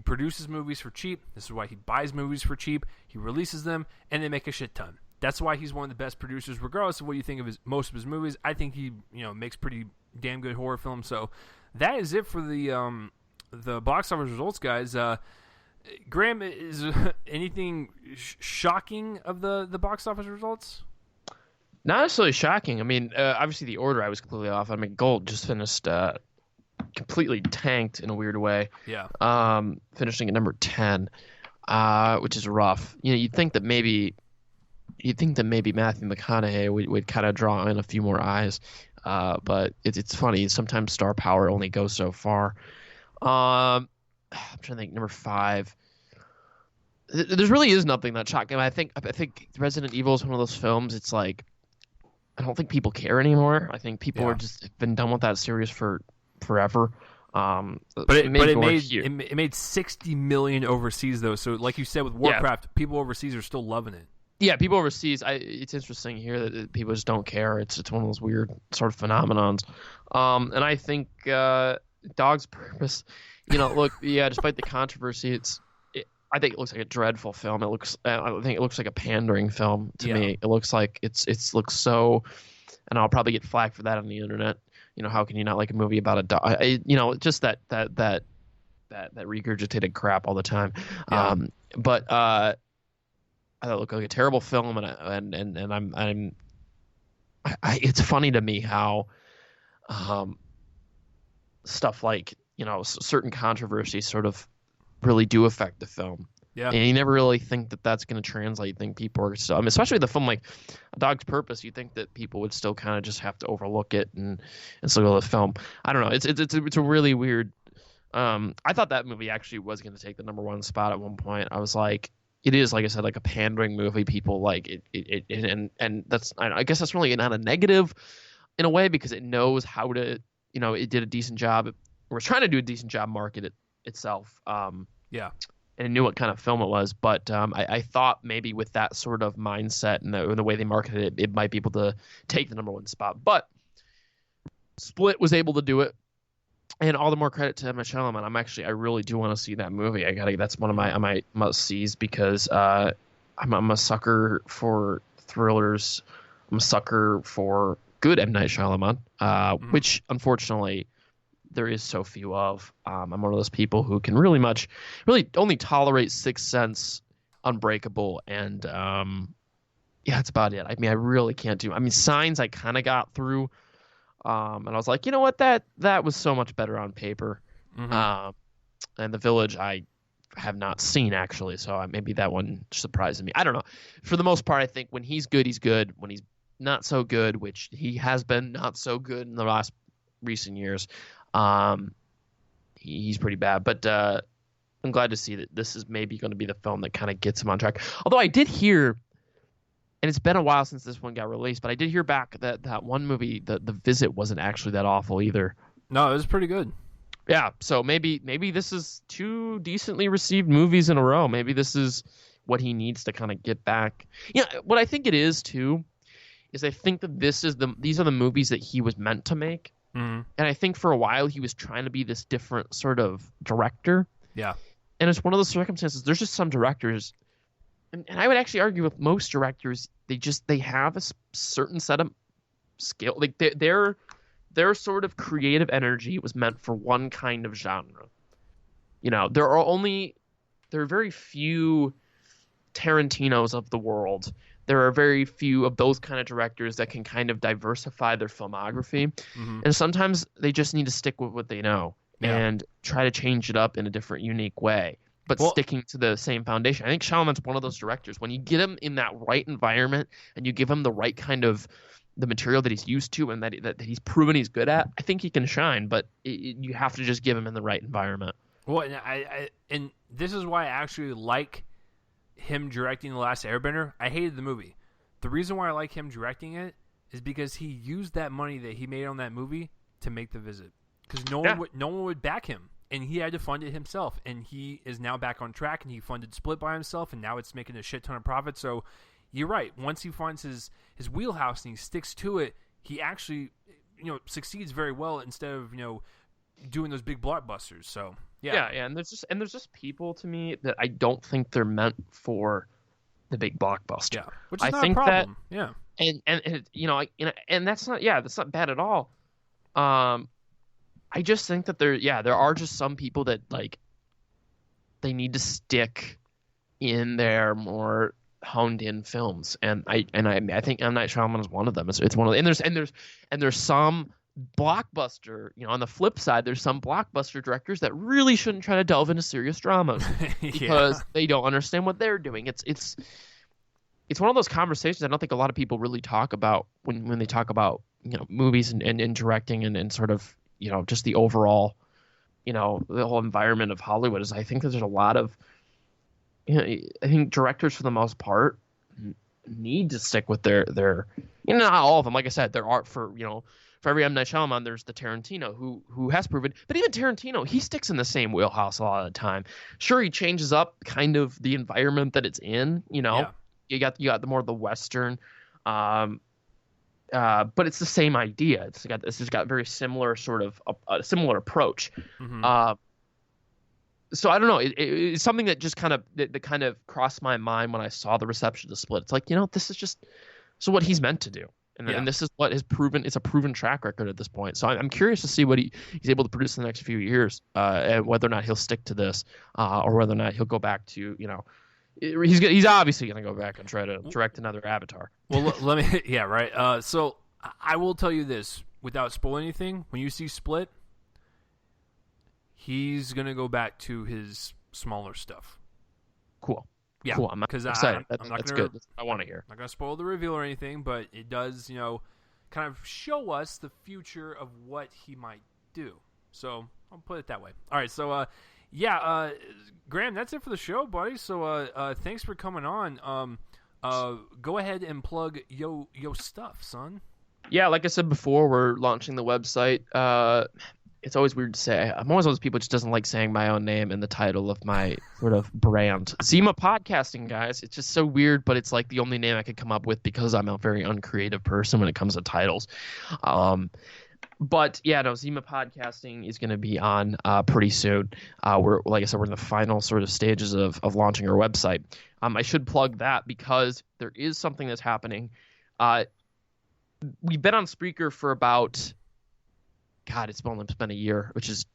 produces movies for cheap. This is why he buys movies for cheap. He releases them, and they make a shit ton. That's why he's one of the best producers, regardless of what you think of most of his movies. I think he, makes pretty damn good horror films. So that is it for the box office results, guys. Graham, is anything shocking of the box office results? Not necessarily shocking. I mean, obviously the order I was completely off. I mean, Gold just finished completely tanked in a weird way. Yeah. Finishing at number 10, which is rough. You'd think that maybe Matthew McConaughey would kind of draw in a few more eyes, but it's funny. Sometimes star power only goes so far. I'm trying to think. Number 5. There really is nothing that shocking. I think Resident Evil is one of those films. It's like, I don't think people care anymore. I think people are just been done with that series for forever. But it made 60 million overseas though. So like you said with Warcraft, people overseas are still loving it. Yeah, people overseas. It's interesting here that people just don't care. It's one of those weird sort of phenomenons. And I think Dog's Purpose. Despite the controversy, I think it looks like a dreadful film. I think it looks like a pandering film to me. It looks like it looks so, and I'll probably get flack for that on the internet. How can you not like a movie about a dog? Just that regurgitated crap all the time. Yeah. But I thought it looked like a terrible film, and it's funny to me how stuff like certain controversies sort of really do affect the film. Yeah. And you never really think that that's going to translate. You think people are still, especially the film like A Dog's Purpose, you think that people would still kind of just have to overlook it and still go to the film. I don't know. It's a really weird. I thought that movie actually was going to take the number 1 spot at one point. I was like, it is, like I said, like a pandering movie. People like it and that's, I guess that's really not a negative in a way, because it knows how to, it did a decent job. It was trying to do a decent job market itself. And it knew what kind of film it was. But I thought maybe with that sort of mindset and the way they marketed it, it might be able to take the number 1 spot. But Split was able to do it. And all the more credit to Emma Shalom. I really do want to see that movie. That's one of my must sees, because I'm a sucker for thrillers. I'm a sucker for good M. Night Shyamalan, which unfortunately there is so few of. I'm one of those people who can really only tolerate Sixth Sense, Unbreakable, and that's about it. I really can't do. Signs I kind of got through. And I was like, you know what, that was so much better on paper. And The Village, I have not seen, actually. So maybe that one surprises me. I don't know. For the most part, I think when he's good, he's good. When he's not so good, which he has been not so good in the last recent years, he's pretty bad. But I'm glad to see that this is maybe going to be the film that kind of gets him on track. Although I did hear, and it's been a while since this one got released, but I did hear back that one movie, The Visit, wasn't actually that awful either. No, it was pretty good. Yeah, so maybe this is 2 decently received movies in a row. Maybe this is what he needs to kind of get back. Yeah, what I think it is too is I think that these are the movies that he was meant to make. Mm-hmm. And I think for a while he was trying to be this different sort of director. Yeah. And it's one of those circumstances. There's just some directors, and I would actually argue with most directors, they have a certain set of skill. Like their sort of creative energy was meant for one kind of genre. You know, there are very few Tarantinos of the world. There are very few of those kind of directors that can kind of diversify their filmography. Mm-hmm. And sometimes they just need to stick with what they know. Yeah. And try to change it up in a different, unique way, but sticking to the same foundation. I think Shyamalan's one of those directors. When you get him in that right environment and you give him the right kind of the material that he's used to and that he's proven he's good at, I think he can shine. But you have to just give him in the right environment. Well, and this is why I actually like him directing The Last Airbender. I hated the movie. The reason why I like him directing it is because he used that money that he made on that movie to make The Visit. Because no one would back him, and he had to fund it himself. And he is now back on track, and he funded Split by himself, and now it's making a shit ton of profit. So you're right. Once he finds his wheelhouse and he sticks to it, he actually succeeds very well instead of doing those big blockbusters. So yeah. And there's just people to me that I don't think they're meant for the big blockbuster. Yeah, which is not a problem. And that's not bad at all. I just think that there are just some people that like they need to stick in their more honed in films, and I think M. Night Shyamalan is one of them. It's one of the, and there's some blockbuster. On the flip side, there's some blockbuster directors that really shouldn't try to delve into serious dramas because they don't understand what they're doing. It's one of those conversations I don't think a lot of people really talk about when they talk about movies and directing and sort of just the overall the whole environment of Hollywood. Is I think that there's a lot of I think directors for the most part need to stick with their not all of them. Like I said, there are for every M. Night Shyamalan, there's the Tarantino who has proven, but even Tarantino, he sticks in the same wheelhouse a lot of the time. Sure, he changes up kind of the environment that it's in. You got the more the Western, but it's the same idea. It's got very similar sort of a similar approach. Mm-hmm. So I don't know. It's something that just kind of crossed my mind when I saw the reception to Split. It's like this is just what he's meant to do. And this is what has proven. It's a proven track record at this point. So I'm curious to see what he's able to produce in the next few years, and whether or not he'll stick to this, or whether or not he'll go back to he's obviously going to go back and try to direct another Avatar. Well, let me right. So I will tell you this without spoiling anything. When you see Split, he's going to go back to his smaller stuff. Cool. Yeah, cool. I'm excited. That's good. That's what I want to hear. I'm not going to spoil the reveal or anything, but it does, kind of show us the future of what he might do. So I'll put it that way. All right, so Graham, that's it for the show, buddy. So thanks for coming on. Go ahead and plug yo stuff, son. Yeah, like I said before, we're launching the website. It's always weird to say. I'm always one of those people who just doesn't like saying my own name in the title of my sort of brand. Zima Podcasting, guys. It's just so weird, but it's like the only name I could come up with because I'm a very uncreative person when it comes to titles. But yeah, no, Zima Podcasting is going to be on pretty soon. We're like I said, we're in the final sort of stages of launching our website. I should plug that because there is something that's happening. We've been on Spreaker for about. God, it's been a year, which is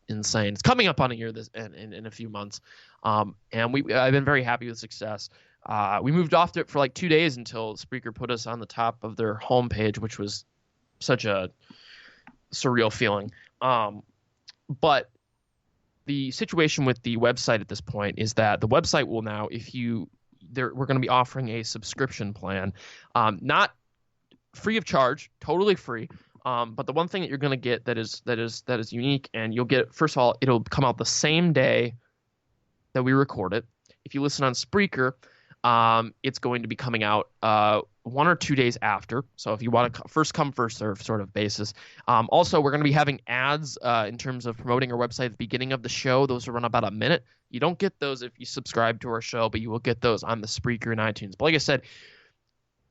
insane. It's coming up on a year in a few months, and I've been very happy with success. We moved off it for like 2 days until Spreaker put us on the top of their homepage, which was such a surreal feeling. But the situation with the website at this point is that the website will now, we're going to be offering a subscription plan, not free of charge, totally free. But the one thing that you're going to get that is unique, and you'll get, first of all, it'll come out the same day that we record it. If you listen on Spreaker, it's going to be coming out 1 or 2 days after. So if you want to first come, first serve sort of basis. Also, we're going to be having ads in terms of promoting our website at the beginning of the show. Those will run about a minute. You don't get those if you subscribe to our show, but you will get those on the Spreaker and iTunes. But like I said,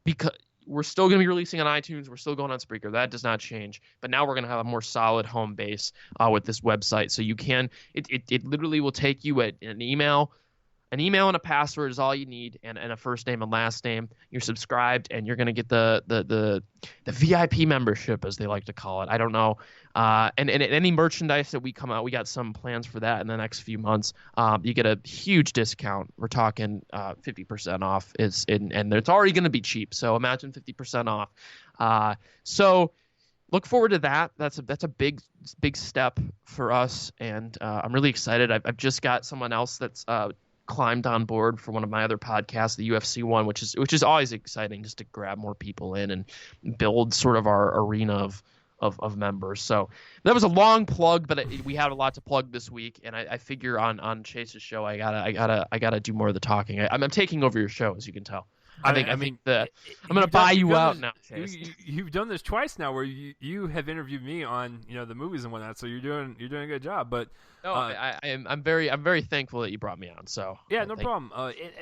because we're still going to be releasing on iTunes, we're still going on Spreaker. That does not change. But now we're going to have a more solid home base with this website. So you can, it literally will take you an email. An email and a password is all you need, and a first name and last name. You're subscribed, and you're going to get the VIP membership, as they like to call it. I don't know. And any merchandise that we come out, we got some plans for that in the next few months. You get a huge discount. We're talking 50% off. And it's already going to be cheap, so imagine 50% off. So look forward to that. That's a big step for us, and I'm really excited. I've just got someone else that's climbed on board for one of my other podcasts, the UFC one, which is always exciting, just to grab more people in and build sort of our arena of members. So that was a long plug, but we had a lot to plug this week, and I figure on Chase's show I gotta do more of the talking. I'm taking over your show, as you can tell. I think I'm going to buy you out now, Chase. You've done this twice now, where you have interviewed me on the movies and whatnot. So you're doing a good job. But no, I'm very thankful that you brought me on. So yeah, no problem.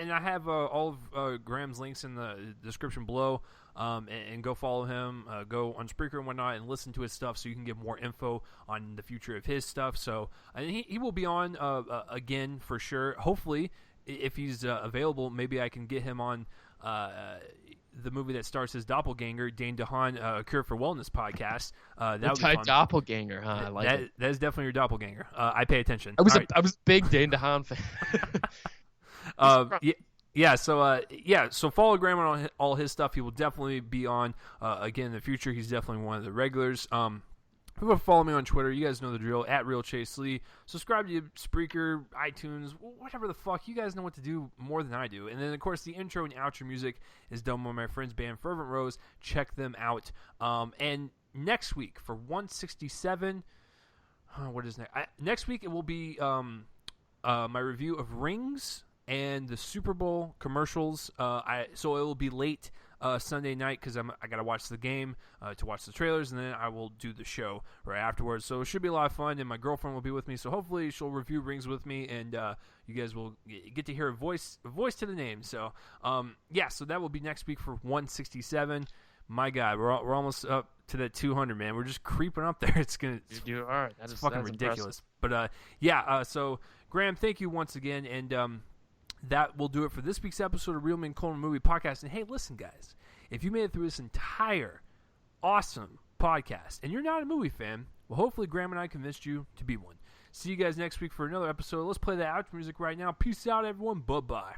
And I have all of Graham's links in the description below. And go follow him. Go on Spreaker and whatnot, and listen to his stuff, so you can get more info on the future of his stuff. So and he will be on again for sure. Hopefully, if he's available, maybe I can get him on the movie that stars his doppelganger, Dane DeHaan, A Cure for Wellness podcast. That would be fun. Doppelganger, huh? I like it. That is definitely your doppelganger. I pay attention. I was a big Dane DeHaan fan. So follow Graham on all his stuff. He will definitely be on again in the future. He's definitely one of the regulars. People follow me on Twitter. You guys know the drill, @RealChaseLee. Subscribe to Spreaker, iTunes, whatever the fuck. You guys know what to do more than I do. And then, of course, the intro and outro music is done by my friends band Fervent Roze. Check them out. And next week for 167, what is next? Next week it will be my review of Rings and the Super Bowl commercials. So it will be late Sunday night, because I got to watch the game to watch the trailers, and then I will do the show right afterwards. So it should be a lot of fun, and my girlfriend will be with me. So hopefully she'll review Rings with me, and you guys will get to hear a voice to the name. So so that will be next week for 167. My God, we're almost up to that 200, man. We're just creeping up there. It's all right. It's fucking ridiculous. Impressive. But so Graham, thank you once again, and that will do it for this week's episode of Real Men Colon Movie Podcast. And hey, listen, guys, if you made it through this entire awesome podcast and you're not a movie fan, well, hopefully Graham and I convinced you to be one. See you guys next week for another episode. Let's play that outro music right now. Peace out, everyone. Bye-bye.